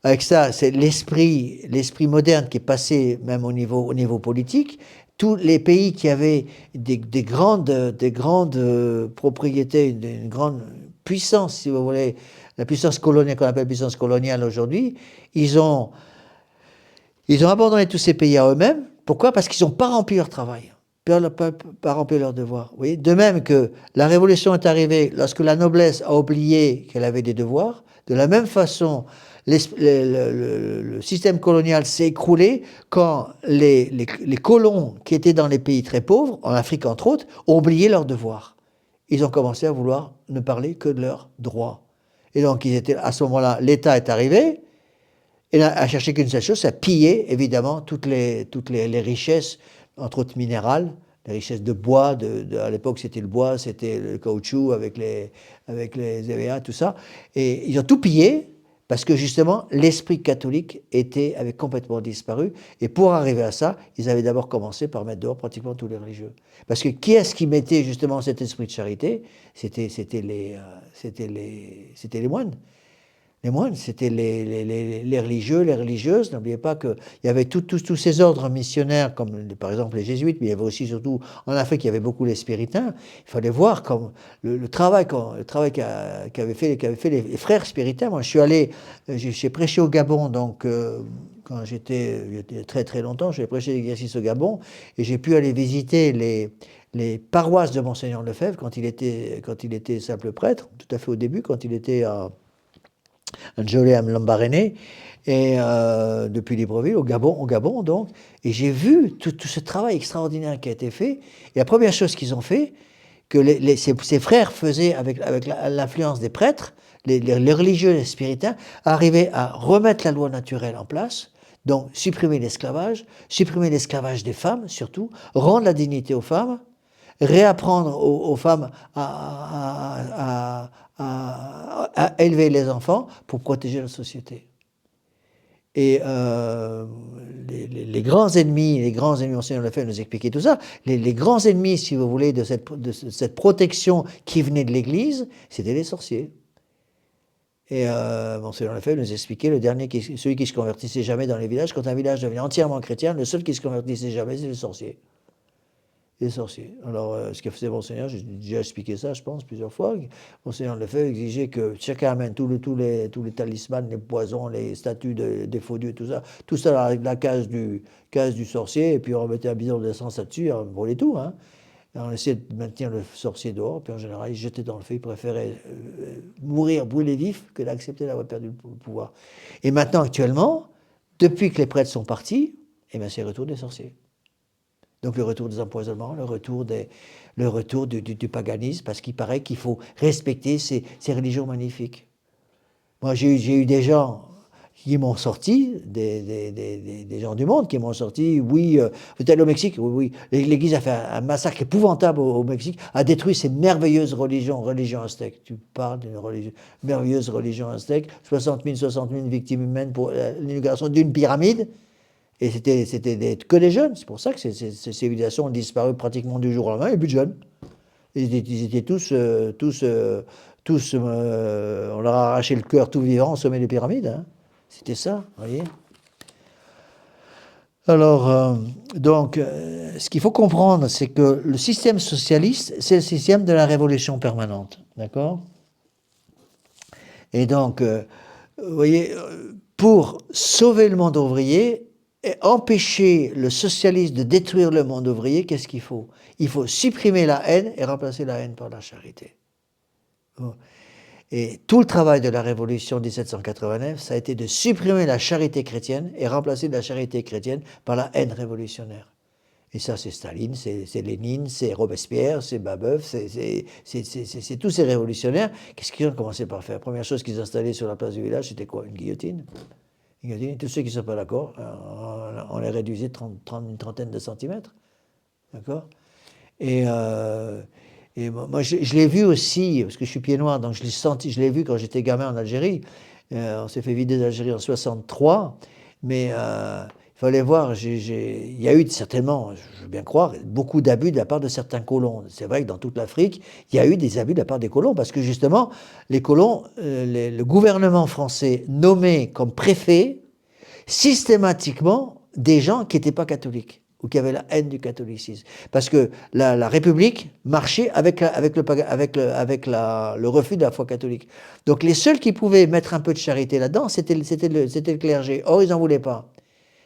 avec ça, c'est l'esprit moderne qui est passé même au niveau politique. Tous les pays qui avaient des grandes propriétés, une grande puissance, si vous voulez, la puissance coloniale qu'on appelle puissance coloniale aujourd'hui, ils ont abandonné tous ces pays à eux-mêmes. Pourquoi? Parce qu'ils n'ont pas rempli leur travail. Pas rempli leur devoir. Vous voyez, de même que la révolution est arrivée lorsque la noblesse a oublié qu'elle avait des devoirs, de la même façon, le système colonial s'est écroulé quand les colons qui étaient dans les pays très pauvres, en Afrique entre autres, ont oublié leurs devoirs. Ils ont commencé à vouloir ne parler que de leurs droits. Et donc, à ce moment-là, l'État est arrivé et a cherché qu'une seule chose, c'est à piller, évidemment, toutes les richesses, entre autres minérales, les richesses de bois, à l'époque c'était le bois, c'était le caoutchouc avec les EVA, tout ça. Et ils ont tout pillé parce que justement l'esprit catholique avait complètement disparu. Et pour arriver à ça, ils avaient d'abord commencé par mettre dehors pratiquement tous les religieux. Parce que qui est-ce qui mettait justement cet esprit de charité? C'était les moines. Les moines, c'était les religieux, les religieuses. N'oubliez pas qu'il y avait tous ces ordres missionnaires, comme par exemple les jésuites, mais il y avait aussi surtout en Afrique, il y avait beaucoup les spiritains. Il fallait voir comme le travail qu'avaient fait les frères spiritains. Moi, j'ai prêché au Gabon, donc quand j'étais très très longtemps, j'ai prêché l'exercice au Gabon, et j'ai pu aller visiter les paroisses de Monseigneur Lefebvre quand il était simple prêtre, tout à fait au début, quand il était à Njolé à Lambaréné, et depuis Libreville, au Gabon donc, et j'ai vu tout ce travail extraordinaire qui a été fait, et la première chose qu'ils ont fait, que ces frères faisaient avec l'influence des prêtres, les religieux, les spiritains, arrivaient à remettre la loi naturelle en place, donc supprimer l'esclavage des femmes surtout, rendre la dignité aux femmes, réapprendre aux femmes à élever les enfants pour protéger la société. Et les grands ennemis, Monseigneur Lefebvre nous expliquait tout ça, les grands ennemis, si vous voulez, de cette protection qui venait de l'Église, c'était les sorciers. Et Monseigneur Lefebvre nous expliquait celui qui se convertissait jamais dans les villages. Quand un village devenait entièrement chrétien, le seul qui se convertissait jamais, c'est les sorciers. Les sorciers. Alors, ce que faisait Monseigneur, j'ai déjà expliqué ça, je pense, plusieurs fois. Monseigneur Lefebvre exigeait que chacun amène tous les talismans, les poisons, les statues des faux dieux, tout ça dans la case du sorcier, et puis on remettait un bidon d'essence là-dessus, on brûlait tout. Hein. Et on essayait de maintenir le sorcier dehors, puis en général, il jetait dans le feu, il préférait mourir brûlé vif que d'accepter d'avoir perdu le pouvoir. Et maintenant, actuellement, depuis que les prêtres sont partis, eh bien, c'est le retour des sorciers. Donc le retour des empoisonnements, le retour du paganisme, parce qu'il paraît qu'il faut respecter ces religions magnifiques. Moi, j'ai eu des gens qui m'ont sorti, des gens du monde qui m'ont sorti, oui, vous êtes allé au Mexique, oui, l'Église a fait un massacre épouvantable au Mexique, a détruit ces merveilleuses religions aztèques. Tu parles d'une merveilleuse religion aztèque, 60 000 victimes humaines pour l'inauguration d'une pyramide. Et c'était que des jeunes. C'est pour ça que ces civilisations ont disparu pratiquement du jour au lendemain. Il n'y a plus de jeunes. Ils étaient tous on leur a arraché le cœur tout vivant au sommet des pyramides. Hein. C'était ça, vous voyez. Alors, ce qu'il faut comprendre, c'est que le système socialiste, c'est le système de la révolution permanente. D'accord ? Et donc, vous voyez, pour sauver le monde ouvrier, et empêcher le socialisme de détruire le monde ouvrier, qu'est-ce qu'il faut? Il faut supprimer la haine et remplacer la haine par la charité. Et tout le travail de la Révolution 1789, ça a été de supprimer la charité chrétienne et remplacer la charité chrétienne par la haine révolutionnaire. Et ça, c'est Staline, c'est Lénine, c'est Robespierre, c'est Babeuf, c'est tous ces révolutionnaires. Qu'est-ce qu'ils ont commencé par faire? La première chose qu'ils installaient sur la place du village, c'était quoi? Une guillotine. Il a dit, tous ceux qui ne sont pas d'accord, on les réduisait une trentaine de centimètres. D'accord? Et moi, je l'ai vu aussi, parce que je suis pied noir, donc je l'ai senti, je l'ai vu quand j'étais gamin en Algérie. On s'est fait vider d'Algérie en 63, mais il fallait voir, il y a eu certainement, je veux bien croire, beaucoup d'abus de la part de certains colons. C'est vrai que dans toute l'Afrique, il y a eu des abus de la part des colons, parce que justement, les colons, le gouvernement français nommait comme préfet systématiquement des gens qui n'étaient pas catholiques ou qui avaient la haine du catholicisme. Parce que la République marchait avec le refus de la foi catholique. Donc les seuls qui pouvaient mettre un peu de charité là-dedans, c'était le clergé. Or, ils n'en voulaient pas.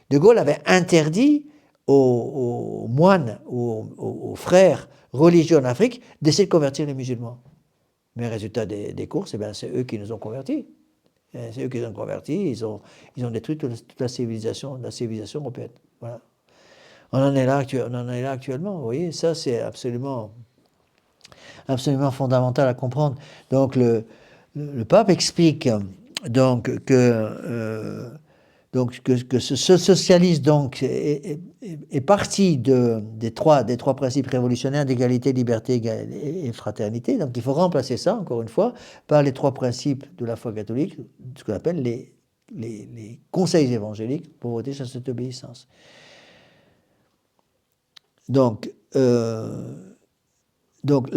De Gaulle avait interdit aux moines, aux frères religieux en Afrique, d'essayer de convertir les musulmans. Mais résultat des courses, eh bien, c'est eux qui nous ont convertis. C'est eux qui nous ont convertis, ils ont détruit toute la civilisation européenne. Voilà. On en est là actuellement, vous voyez, ça c'est absolument fondamental à comprendre. Donc le pape explique donc que ce socialisme donc est parti des trois principes révolutionnaires d'égalité, liberté et fraternité. Donc il faut remplacer ça, encore une fois, par les trois principes de la foi catholique, ce qu'on appelle les conseils évangéliques, pauvreté, chasteté, obéissance. Donc la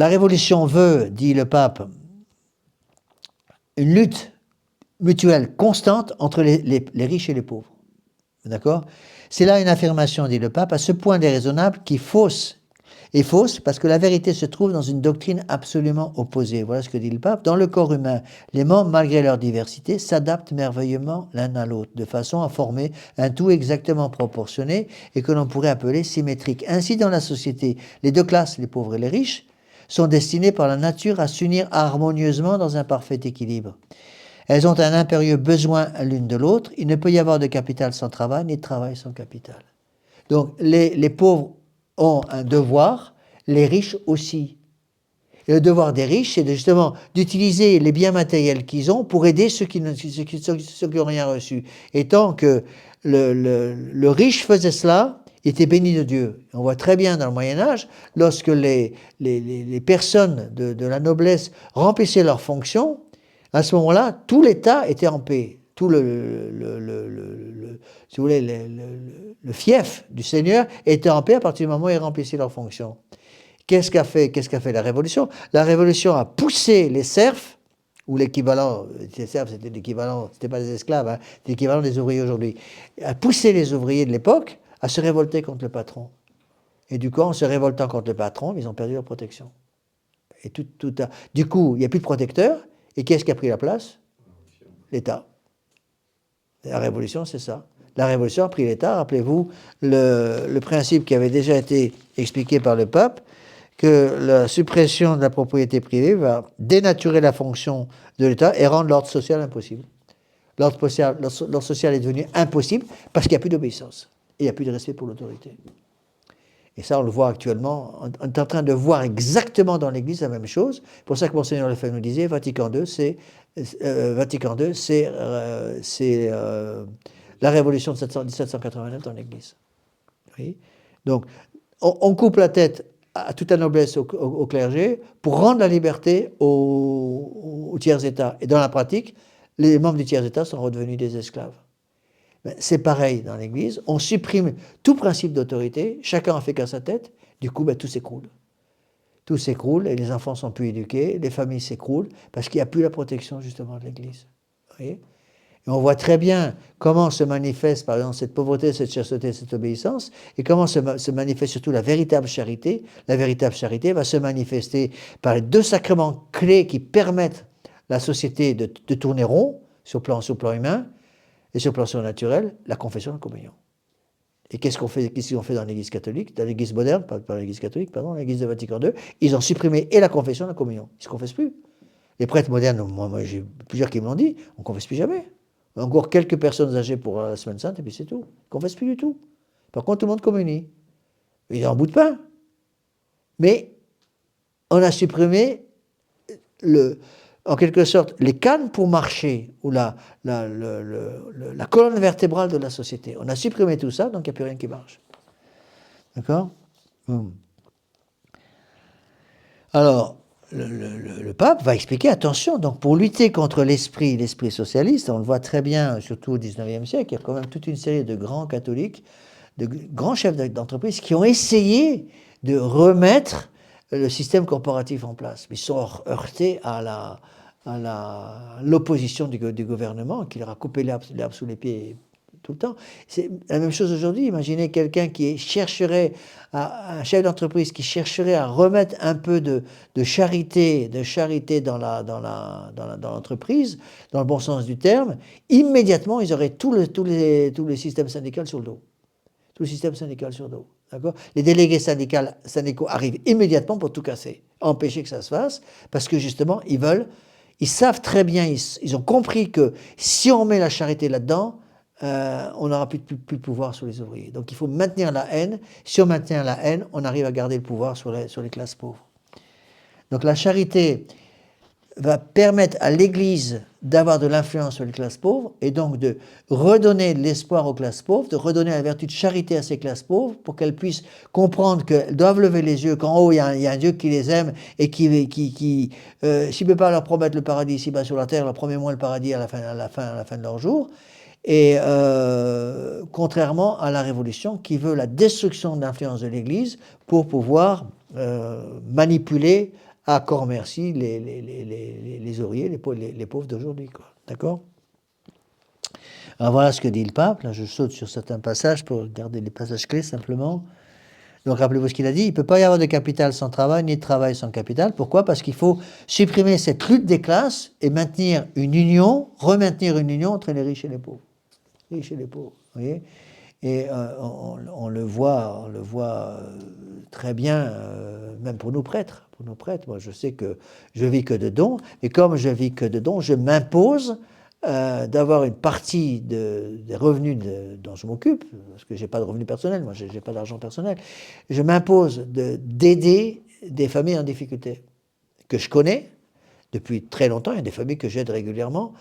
révolution veut, dit le pape, une lutte mutuelle constante entre les riches et les pauvres. D'accord? C'est là une affirmation, dit le pape, à ce point déraisonnable qui est fausse parce que la vérité se trouve dans une doctrine absolument opposée. Voilà ce que dit le pape. Dans le corps humain, les membres, malgré leur diversité, s'adaptent merveilleusement l'un à l'autre, de façon à former un tout exactement proportionné et que l'on pourrait appeler symétrique. Ainsi, dans la société, les deux classes, les pauvres et les riches, sont destinées par la nature à s'unir harmonieusement dans un parfait équilibre. Elles ont un impérieux besoin l'une de l'autre. Il ne peut y avoir de capital sans travail, ni de travail sans capital. Donc, les pauvres ont un devoir, les riches aussi. Et le devoir des riches, c'est justement d'utiliser les biens matériels qu'ils ont pour aider ceux qui n'ont rien reçu. Et tant que le riche faisait cela, il était béni de Dieu. On voit très bien dans le Moyen-Âge, lorsque les personnes de la noblesse remplissaient leurs fonctions, à ce moment-là, tout l'État était en paix. Tout si vous voulez, le fief du Seigneur était en paix à partir du moment où ils remplissaient leurs fonctions. Qu'est-ce qu'a fait la Révolution? La Révolution a poussé les serfs, ou l'équivalent, les serfs c'était l'équivalent, c'était pas des esclaves, hein, c'était l'équivalent des ouvriers aujourd'hui, a poussé les ouvriers de l'époque à se révolter contre le patron. Et du coup, en se révoltant contre le patron, ils ont perdu leur protection. Et du coup, il n'y a plus de protecteurs. Et qui est-ce qui a pris la place? L'État. La Révolution, c'est ça. La Révolution a pris l'État. Rappelez-vous le principe qui avait déjà été expliqué par le pape, que la suppression de la propriété privée va dénaturer la fonction de l'État et rendre l'ordre social impossible. L'ordre social est devenu impossible parce qu'il n'y a plus d'obéissance. Et il n'y a plus de respect pour l'autorité. Et ça, on le voit actuellement. On est en train de voir exactement dans l'Église la même chose. C'est pour ça que Monseigneur Lefebvre nous disait, Vatican II, c'est la révolution de 1789 dans l'Église. Oui. Donc, on coupe la tête à toute la noblesse, au clergé, pour rendre la liberté aux tiers-États. Et dans la pratique, les membres du tiers-État sont redevenus des esclaves. C'est pareil dans l'Église, on supprime tout principe d'autorité, chacun en fait qu'à sa tête, du coup tout s'écroule. Tout s'écroule et les enfants sont plus éduqués, les familles s'écroulent parce qu'il n'y a plus la protection justement de l'Église. Vous voyez ? Et on voit très bien comment se manifeste par exemple cette pauvreté, cette chasteté, cette obéissance, et comment se manifeste surtout la véritable charité. La véritable charité va se manifester par les deux sacrements clés qui permettent la société de tourner rond sur le plan humain, et sur le plan surnaturel, la confession et la communion. Et qu'est-ce qu'ils ont fait dans l'Église catholique, dans l'Église moderne, pas l'Église catholique, pardon, l'Église de Vatican II, ils ont supprimé et la confession et la communion. Ils ne se confessent plus. Les prêtres modernes, moi j'ai plusieurs qui me l'ont dit, on ne confesse plus jamais. Encore quelques personnes âgées pour la Semaine Sainte, et puis c'est tout. Ils ne confessent plus du tout. Par contre, tout le monde communie. Il y a un bout de pain. Mais on a supprimé en quelque sorte les cannes pour marcher, ou la colonne vertébrale de la société. On a supprimé tout ça, donc il n'y a plus rien qui marche. D'accord? Alors, le pape va expliquer, attention, donc pour lutter contre l'esprit socialiste, on le voit très bien, surtout au XIXe siècle, il y a quand même toute une série de grands catholiques, de grands chefs d'entreprise qui ont essayé de remettre le système corporatif en place. Mais ils sont heurtés à l'opposition du gouvernement qui leur a coupé l'herbe sous les pieds tout le temps. C'est la même chose aujourd'hui. Imaginez quelqu'un qui chercherait, un chef d'entreprise qui chercherait à remettre un peu de charité dans l'entreprise, dans le bon sens du terme. Immédiatement, ils auraient tous les systèmes syndicaux sur le dos. Tout le système syndical sur le dos. D'accord ? Les délégués syndicaux arrivent immédiatement pour tout casser, empêcher que ça se fasse, parce que justement, ils savent très bien, ils ont compris que si on met la charité là-dedans, on n'aura plus de pouvoir sur les ouvriers. Donc il faut maintenir la haine. Si on maintient la haine, on arrive à garder le pouvoir sur les classes pauvres. Donc la charité va permettre à l'Église d'avoir de l'influence sur les classes pauvres et donc de redonner de l'espoir aux classes pauvres, de redonner la vertu de charité à ces classes pauvres pour qu'elles puissent comprendre qu'elles doivent lever les yeux, qu'en haut il y a un Dieu qui les aime et s'il ne peut pas leur promettre le paradis ici-bas sur la terre, leur promet-moi le paradis à la fin de leur jour. Et contrairement à la Révolution qui veut la destruction de l'influence de l'Église pour pouvoir manipuler à corps merci les ouvriers, les pauvres d'aujourd'hui. D'accord ? Alors voilà ce que dit le pape. Là, je saute sur certains passages pour garder les passages clés simplement. Donc rappelez-vous ce qu'il a dit. Il ne peut pas y avoir de capital sans travail, ni de travail sans capital. Pourquoi ? Parce qu'il faut supprimer cette lutte des classes et remaintenir une union entre les riches et les pauvres. Riches et les pauvres, vous voyez ? Et on le voit très bien, même pour nos prêtres. Moi, je sais que je vis que de dons, et comme je vis que de dons, je m'impose d'avoir une partie des revenus dont je m'occupe, parce que je n'ai pas de revenus personnels, moi, je n'ai pas d'argent personnel. Je m'impose d'aider des familles en difficulté, que je connais depuis très longtemps. Il y a des familles que j'aide régulièrement,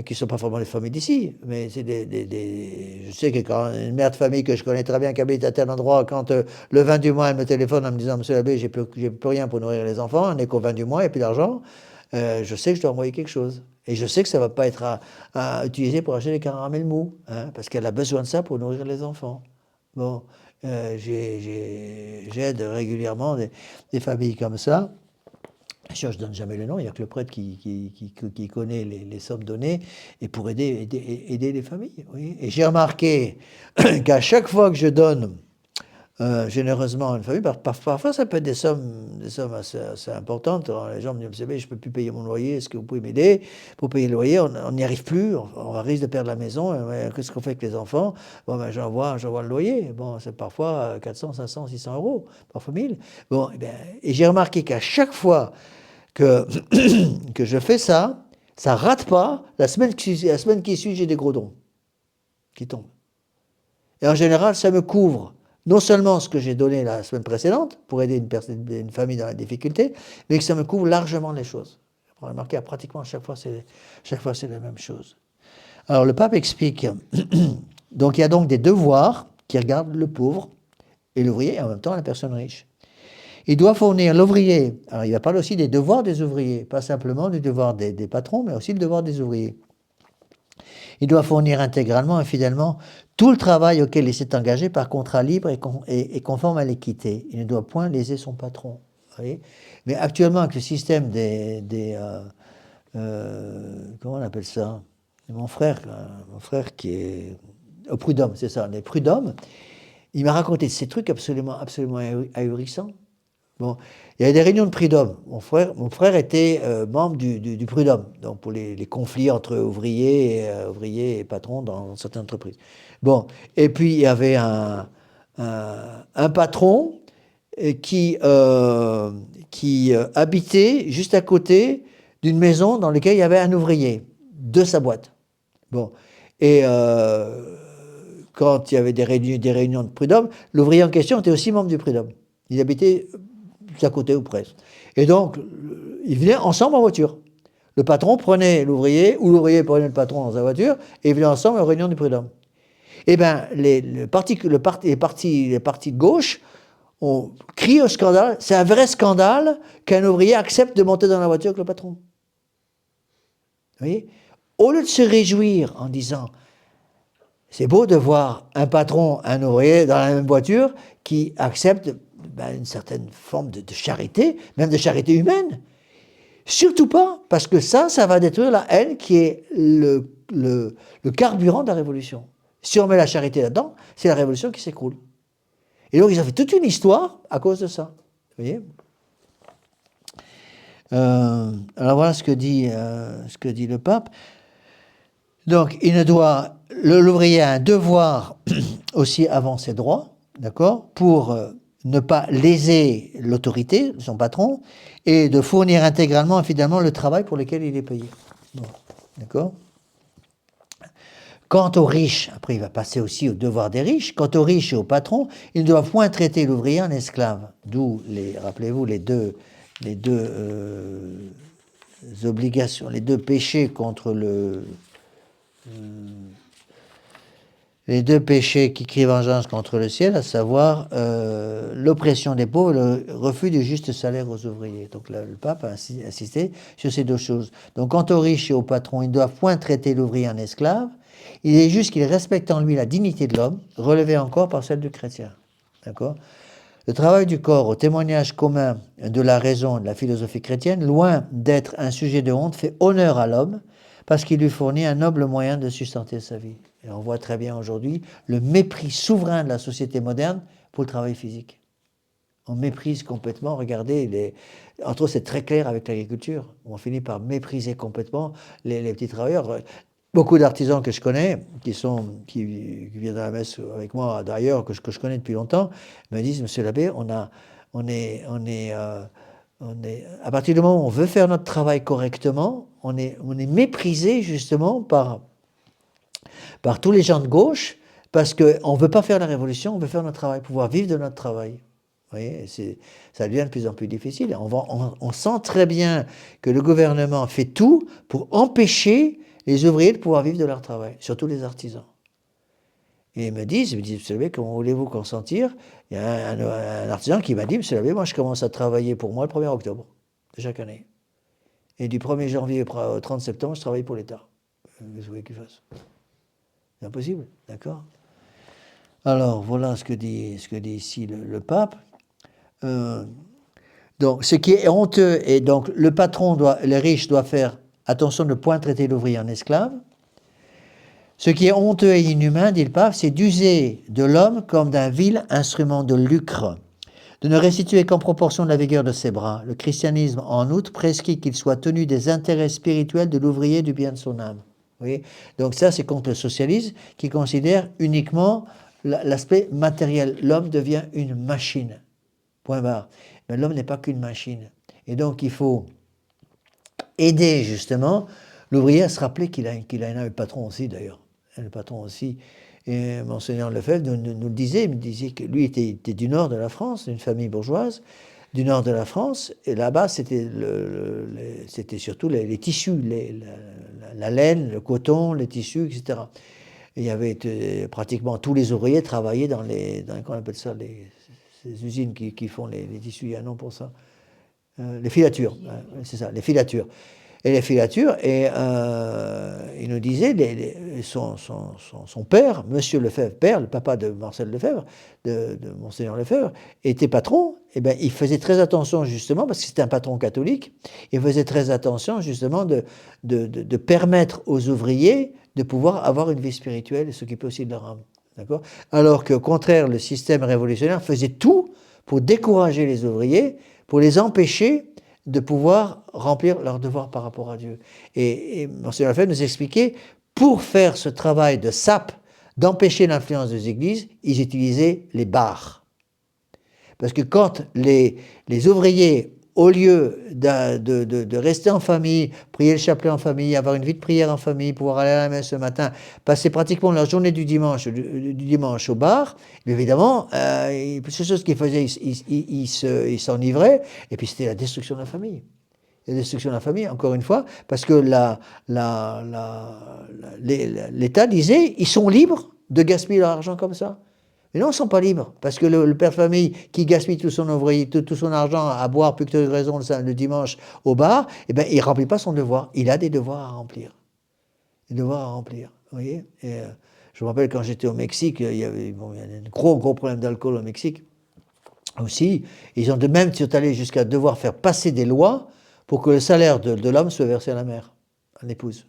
qui ne sont pas forcément des familles d'ici, mais c'est je sais que quand une mère de famille que je connais très bien, qui habite à tel endroit, quand le 20 du mois, elle me téléphone en me disant « Monsieur l'abbé, j'ai plus rien pour nourrir les enfants, on n'est qu'au 20 du mois, il n'y a plus d'argent », je sais que je dois envoyer quelque chose. Et je sais que ça ne va pas être à utiliser pour acheter des caramels mous, hein, parce qu'elle a besoin de ça pour nourrir les enfants. Bon, j'aide régulièrement des familles comme ça. Bien sûr, je ne donne jamais le nom, il n'y a que le prêtre qui connaît les sommes données, et pour aider les familles. Oui. Et j'ai remarqué qu'à chaque fois que je donne généreusement à une famille, parfois ça peut être des sommes assez importantes. Alors, les gens me disent, je ne peux plus payer mon loyer, est-ce que vous pouvez m'aider pour payer le loyer? On n'y arrive plus, on risque de perdre la maison, qu'est-ce qu'on fait avec les enfants? Bon, ben, j'envoie le loyer. Bon, c'est parfois 400, 500, 600 euros, parfois 1000. Bon, et j'ai remarqué qu'à chaque fois que je fais ça, ça rate pas. La semaine qui suit, j'ai des gros dons qui tombent. Et en général, ça me couvre non seulement ce que j'ai donné la semaine précédente pour aider une famille dans la difficulté, mais que ça me couvre largement les choses. On a remarqué, pratiquement chaque fois, c'est la même chose. Alors le pape explique, donc il y a donc des devoirs qui regardent le pauvre et l'ouvrier, et en même temps la personne riche. Il doit fournir l'ouvrier. Alors, il va parler aussi des devoirs des ouvriers, pas simplement du devoir des patrons, mais aussi le devoir des ouvriers. Il doit fournir intégralement et fidèlement tout le travail auquel il s'est engagé par contrat libre et conforme à l'équité. Il ne doit point léser son patron. Vous voyez ? Mais actuellement, avec le système comment on appelle ça ? Mon frère qui est au prud'homme, c'est ça, les prud'hommes, il m'a raconté ces trucs absolument ahurissants. Bon, il y avait des réunions de prud'homme. Mon frère était membre du prud'homme, donc pour les conflits entre ouvriers et patrons dans certaines entreprises. Bon, et puis il y avait un patron qui habitait juste à côté d'une maison dans laquelle il y avait un ouvrier de sa boîte. Bon, et quand il y avait des réunions de prud'homme, l'ouvrier en question était aussi membre du prud'homme. Il habitait à côté ou presque. Et donc, ils venaient ensemble en voiture. Le patron prenait l'ouvrier, ou l'ouvrier prenait le patron dans sa voiture, et venaient ensemble aux réunions du prud'homme. Eh bien, les partis de gauche ont crié au scandale. C'est un vrai scandale qu'un ouvrier accepte de monter dans la voiture avec le patron. Vous voyez ? Au lieu de se réjouir en disant c'est beau de voir un patron, un ouvrier dans la même voiture qui accepte une certaine forme de charité, même de charité humaine. Surtout pas, parce que ça va détruire la haine qui est le carburant de la révolution. Si on met la charité là-dedans, c'est la révolution qui s'écroule. Et donc ils ont fait toute une histoire à cause de ça. Vous voyez ? Alors voilà ce que dit le pape. Donc l'ouvrier a un devoir aussi avant ses droits, d'accord, pour ne pas léser l'autorité de son patron et de fournir intégralement et fidèlement le travail pour lequel il est payé. Bon, d'accord ? Quant aux riches, après il va passer aussi au devoir des riches, quant aux riches et aux patrons, ils ne doivent point traiter l'ouvrier en esclave. D'où, rappelez-vous, les deux obligations, les deux péchés contre les deux péchés qui crient vengeance contre le ciel, à savoir l'oppression des pauvres et le refus du juste salaire aux ouvriers. Donc là, le pape a insisté sur ces deux choses. Donc quant aux riches et aux patrons, ils ne doivent point traiter l'ouvrier en esclave. Il est juste qu'il respecte en lui la dignité de l'homme, relevée encore par celle du chrétien. D'accord ? Le travail du corps, au témoignage commun de la raison et de la philosophie chrétienne, loin d'être un sujet de honte, fait honneur à l'homme parce qu'il lui fournit un noble moyen de sustenter sa vie. Et on voit très bien aujourd'hui le mépris souverain de la société moderne pour le travail physique. On méprise complètement, regardez, entre autres c'est très clair avec l'agriculture, on finit par mépriser complètement les petits travailleurs. Beaucoup d'artisans que je connais, qui viennent à la messe avec moi d'ailleurs, que je connais depuis longtemps, me disent, Monsieur l'abbé, on est à partir du moment où on veut faire notre travail correctement, on est méprisé justement par tous les gens de gauche, parce qu'on ne veut pas faire la révolution, on veut faire notre travail, pouvoir vivre de notre travail. Vous voyez, ça devient de plus en plus difficile. On sent très bien que le gouvernement fait tout pour empêcher les ouvriers de pouvoir vivre de leur travail, surtout les artisans. Et ils me disent, Monsieur l'abbé, comment voulez-vous consentir ? Il y a un artisan qui m'a dit, Monsieur l'abbé, moi je commence à travailler pour moi le 1er octobre de chaque année. Et du 1er janvier au 30 septembre, je travaille pour l'État. Qu'est-ce que vous voulez qu'il fasse ? C'est impossible, d'accord ? Alors, voilà ce que dit ici le pape. Donc, ce qui est honteux, et donc le patron, les riches doivent faire attention de ne point traiter l'ouvrier en esclave. Ce qui est honteux et inhumain, dit le pape, c'est d'user de l'homme comme d'un vil instrument de lucre, de ne restituer qu'en proportion de la vigueur de ses bras. Le christianisme, en outre, prescrit qu'il soit tenu des intérêts spirituels de l'ouvrier et du bien de son âme. Vous voyez ? Donc ça, c'est contre le socialisme qui considère uniquement l'aspect matériel. L'homme devient une machine. Point barre. Mais l'homme n'est pas qu'une machine. Et donc, il faut aider justement l'ouvrier à se rappeler qu'il a un patron aussi, d'ailleurs. Le patron aussi. Et Monseigneur Lefebvre nous le disait, il me disait que lui était du nord de la France, d'une famille bourgeoise, du nord de la France, et là-bas, c'était surtout les tissus, la laine, le coton, les tissus, etc. Et il y avait pratiquement tous les ouvriers travaillaient dans qu'on appelle ça, ces usines qui font les tissus, il y a un nom pour ça. Les filatures, c'est ça, les filatures. Et les filatures, et il nous disait, son père, Monsieur Lefebvre, père, le papa de Marcel Lefebvre, de Monseigneur Lefebvre, était patron, et ben il faisait très attention justement, parce que c'était un patron catholique, il faisait très attention justement de permettre aux ouvriers de pouvoir avoir une vie spirituelle et s'occuper aussi de leur âme. D'accord ? Alors qu'au contraire, le système révolutionnaire faisait tout pour décourager les ouvriers, pour les empêcher de pouvoir remplir leurs devoirs par rapport à Dieu. Et Monseigneur Lefebvre nous expliquait, pour faire ce travail de sape, d'empêcher l'influence des églises, ils utilisaient les bars. Parce que quand les ouvriers, au lieu de rester en famille, prier le chapelet en famille, avoir une vie de prière en famille, pouvoir aller à la messe le matin, passer pratiquement la journée du dimanche au bar, évidemment, c'est chose qu'ils faisaient, ils s'enivraient, et puis c'était la destruction de la famille. Il y a la destruction de la famille, encore une fois, parce que l'État disait, ils sont libres de gaspiller leur argent comme ça. Mais non, ils ne sont pas libres, parce que le père de famille qui gaspille tout son ouvrier, tout son argent à boire plus que de raison le dimanche au bar, eh ben, il ne remplit pas son devoir. Il a des devoirs à remplir. Des devoirs à remplir, vous voyez. Et, je me rappelle quand j'étais au Mexique, il y avait un gros problème d'alcool au Mexique aussi. Ils ont de même sont allés jusqu'à devoir faire passer des lois pour que le salaire de l'homme soit versé à la mère, à l'épouse.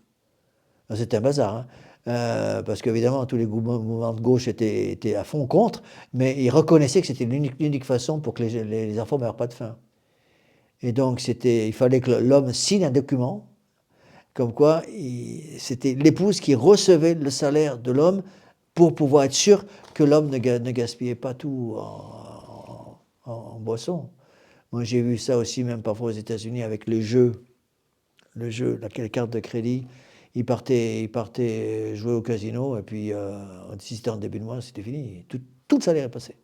C'était un bazar, hein. Parce qu'évidemment, tous les mouvements de gauche étaient à fond contre, mais ils reconnaissaient que c'était l'unique façon pour que les enfants ne meurent pas de faim. Et donc, il fallait que l'homme signe un document, comme quoi c'était l'épouse qui recevait le salaire de l'homme pour pouvoir être sûr que l'homme ne gaspillait pas tout en boisson. Moi, j'ai vu ça aussi, même parfois aux États-Unis, avec les jeux, la carte de crédit. Ils partaient jouer au casino, et puis si c'était en début de mois, c'était fini. Tout le salaire est passé.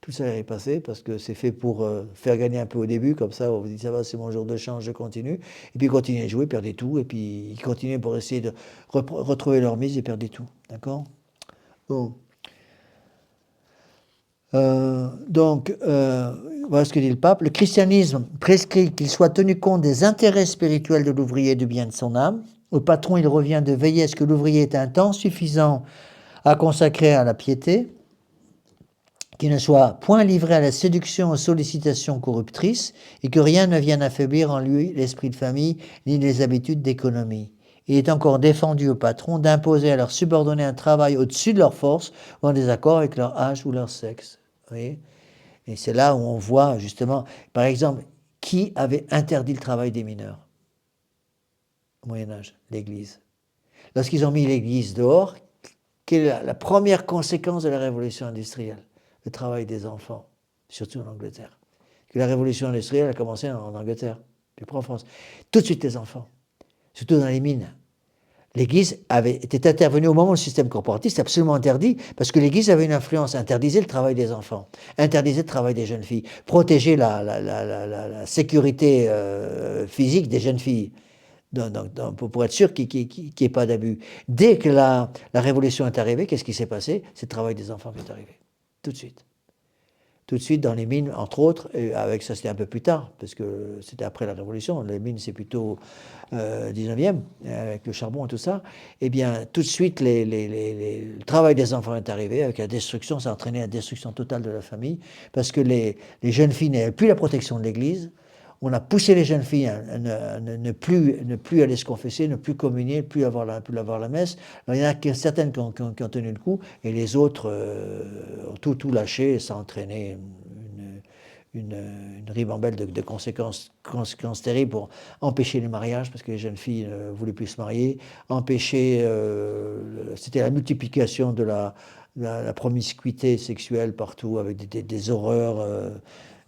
Tout le salaire est passé parce que c'est fait pour faire gagner un peu au début, comme ça, on vous dit ça va, c'est mon jour de chance, je continue. Et puis ils continuaient à jouer, ils perdaient tout, et puis ils continuaient pour essayer de retrouver leur mise et perdaient tout. D'accord ? Bon. Voilà ce que dit le pape. Le christianisme prescrit qu'il soit tenu compte des intérêts spirituels de l'ouvrier et du bien de son âme. Au patron, il revient de veiller à ce que l'ouvrier ait un temps suffisant à consacrer à la piété, qu'il ne soit point livré à la séduction, aux sollicitations corruptrices, et que rien ne vienne affaiblir en lui l'esprit de famille ni les habitudes d'économie. Il est encore défendu au patron d'imposer à leurs subordonnés un travail au-dessus de leur force ou en désaccord avec leur âge ou leur sexe. Vous voyez ? Et c'est là où on voit justement, par exemple, qui avait interdit le travail des mineurs au Moyen-Âge ? L'Église. Lorsqu'ils ont mis l'Église dehors, quelle est la première conséquence de la révolution industrielle ? Le travail des enfants, surtout en Angleterre. Que la révolution industrielle a commencé en Angleterre, puis pas en France. Tout de suite les enfants, surtout dans les mines. L'Église était intervenue au moment où le système corporatiste est absolument interdit, parce que l'Église avait une influence, interdisait le travail des enfants, interdisait le travail des jeunes filles, protégeait la sécurité physique des jeunes filles, pour être sûr qu'il n'y ait pas d'abus. Dès que la révolution est arrivée, qu'est-ce qui s'est passé ? C'est le travail des enfants qui est arrivé, tout de suite. Tout de suite dans les mines, entre autres, et avec ça c'était un peu plus tard, parce que c'était après la Révolution, les mines c'est plutôt 19e, avec le charbon et tout ça, eh bien tout de suite le travail des enfants est arrivé, avec la destruction, ça a entraîné la destruction totale de la famille, parce que les jeunes filles n'avaient plus la protection de l'Église, on a poussé les jeunes filles à ne plus aller se confesser, ne plus communier, ne plus avoir la messe. Alors, il y en a certaines qui ont tenu le coup, et les autres ont tout lâché, et ça a entraîné une ribambelle de conséquences terribles pour empêcher les mariages, parce que les jeunes filles ne voulaient plus se marier, empêcher, c'était la multiplication de la promiscuité sexuelle partout, avec des horreurs...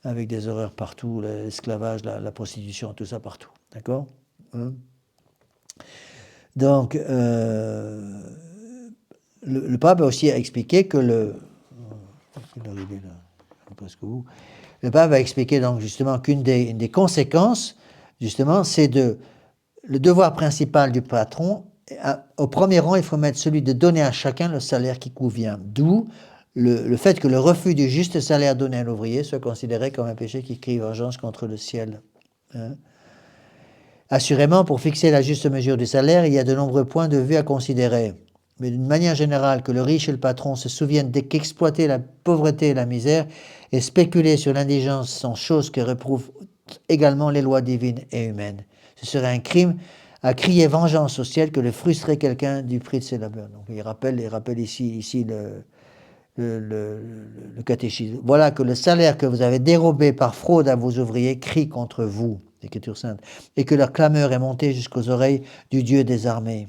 avec des horreurs partout, l'esclavage, la prostitution, tout ça partout. D'accord ? Donc, le pape a aussi expliqué que le pape a expliqué donc justement qu'une des conséquences, justement, c'est le devoir principal du patron. Au premier rang, il faut mettre celui de donner à chacun le salaire qui convient. D'où le fait que le refus du juste salaire donné à l'ouvrier soit considéré comme un péché qui crie vengeance contre le ciel. Assurément, pour fixer la juste mesure du salaire, il y a de nombreux points de vue à considérer. Mais d'une manière générale, que le riche et le patron se souviennent qu'exploiter la pauvreté et la misère et spéculer sur l'indigence sont choses que reprouvent également les lois divines et humaines. Ce serait un crime à crier vengeance au ciel que de frustrer quelqu'un du prix de ses labeurs. Donc il rappelle ici le catéchisme. Voilà que le salaire que vous avez dérobé par fraude à vos ouvriers crie contre vous, l'Écriture sainte, et que leur clameur est montée jusqu'aux oreilles du Dieu des armées.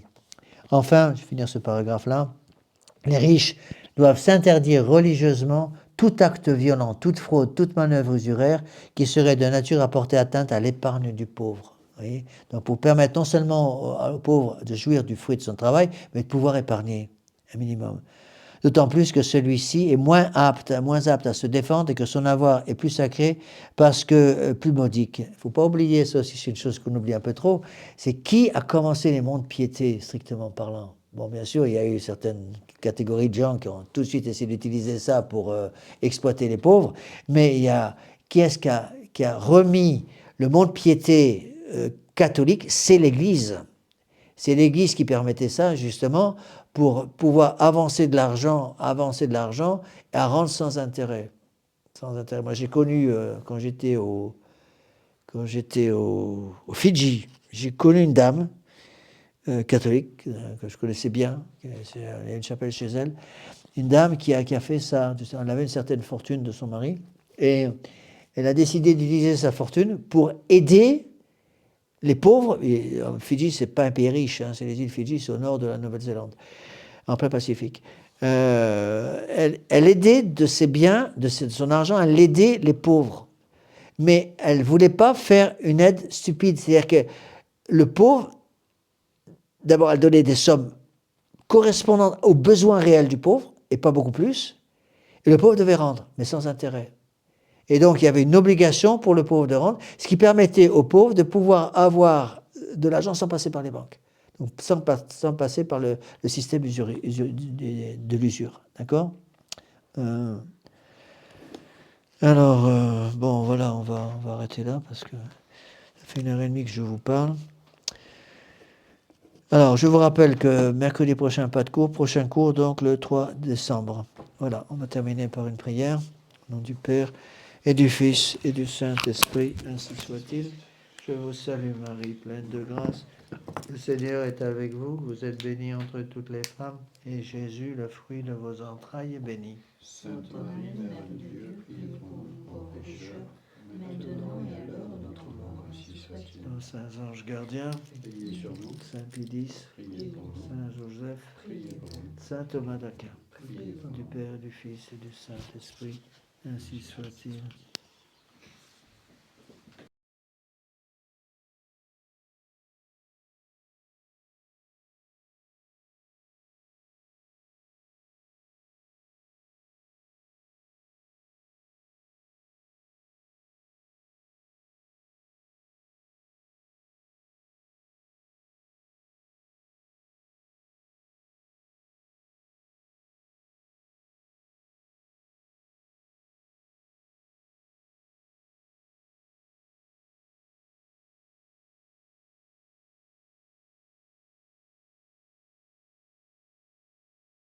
Enfin, je vais finir ce paragraphe-là, les riches doivent s'interdire religieusement tout acte violent, toute fraude, toute manœuvre usuraire qui serait de nature à porter atteinte à l'épargne du pauvre. Vous voyez ? Donc pour permettre non seulement au pauvre de jouir du fruit de son travail, mais de pouvoir épargner un minimum. d'autant plus que celui-ci est moins apte à se défendre et que son avoir est plus sacré parce que plus modique. Il ne faut pas oublier, ça aussi c'est une chose qu'on oublie un peu trop, c'est qui a commencé les mondes piété, strictement parlant. Bon, bien sûr, il y a eu certaines catégories de gens qui ont tout de suite essayé d'utiliser ça pour exploiter les pauvres, mais il y a qui est-ce qui a remis le monde piété catholique? C'est l'Église. C'est l'Église qui permettait ça, justement, pour pouvoir avancer de l'argent et à rendre sans intérêt. Sans intérêt. Moi, j'ai connu, quand j'étais au Fidji, j'ai connu une dame catholique que je connaissais bien, il y a une chapelle chez elle, une dame qui a fait ça. Elle avait une certaine fortune de son mari, et elle a décidé d'utiliser sa fortune pour aider les pauvres. Et Fidji, c'est pas un pays riche, hein, c'est les îles Fidji, c'est au nord de la Nouvelle-Zélande, en plein Pacifique. Elle aidait de ses biens, de son argent, elle aidait les pauvres. Mais elle ne voulait pas faire une aide stupide. C'est-à-dire que le pauvre, d'abord, elle donnait des sommes correspondant aux besoins réels du pauvre, et pas beaucoup plus, et le pauvre devait rendre, mais sans intérêt. Et donc, il y avait une obligation pour le pauvre de rendre, ce qui permettait aux pauvres de pouvoir avoir de l'argent sans passer par les banques, donc sans passer par le système de l'usure. D'accord Alors, bon, voilà, on va arrêter là, parce que ça fait 1h30 que je vous parle. Alors, je vous rappelle que mercredi prochain, pas de cours. Prochain cours, donc, le 3 décembre. Voilà, on va terminer par une prière. Au nom du Père, et du Fils, et du Saint-Esprit, ainsi soit-il. Je vous salue Marie, pleine de grâce. Le Seigneur est avec vous. Vous êtes bénie entre toutes les femmes, et Jésus, le fruit de vos entrailles, est béni. Sainte Marie, Mère de Dieu, priez pour nous pauvres pécheurs, maintenant et à l'heure de notre mort, ainsi soit-il. Nos saints anges gardiens, Veillez sur nous, Saint Pidis, priez pour nous, Saint Joseph, priez pour nous, Saint Thomas d'Aquin, priez au pour nom du nous. Père, et du Fils et du Saint-Esprit, ainsi soit-il.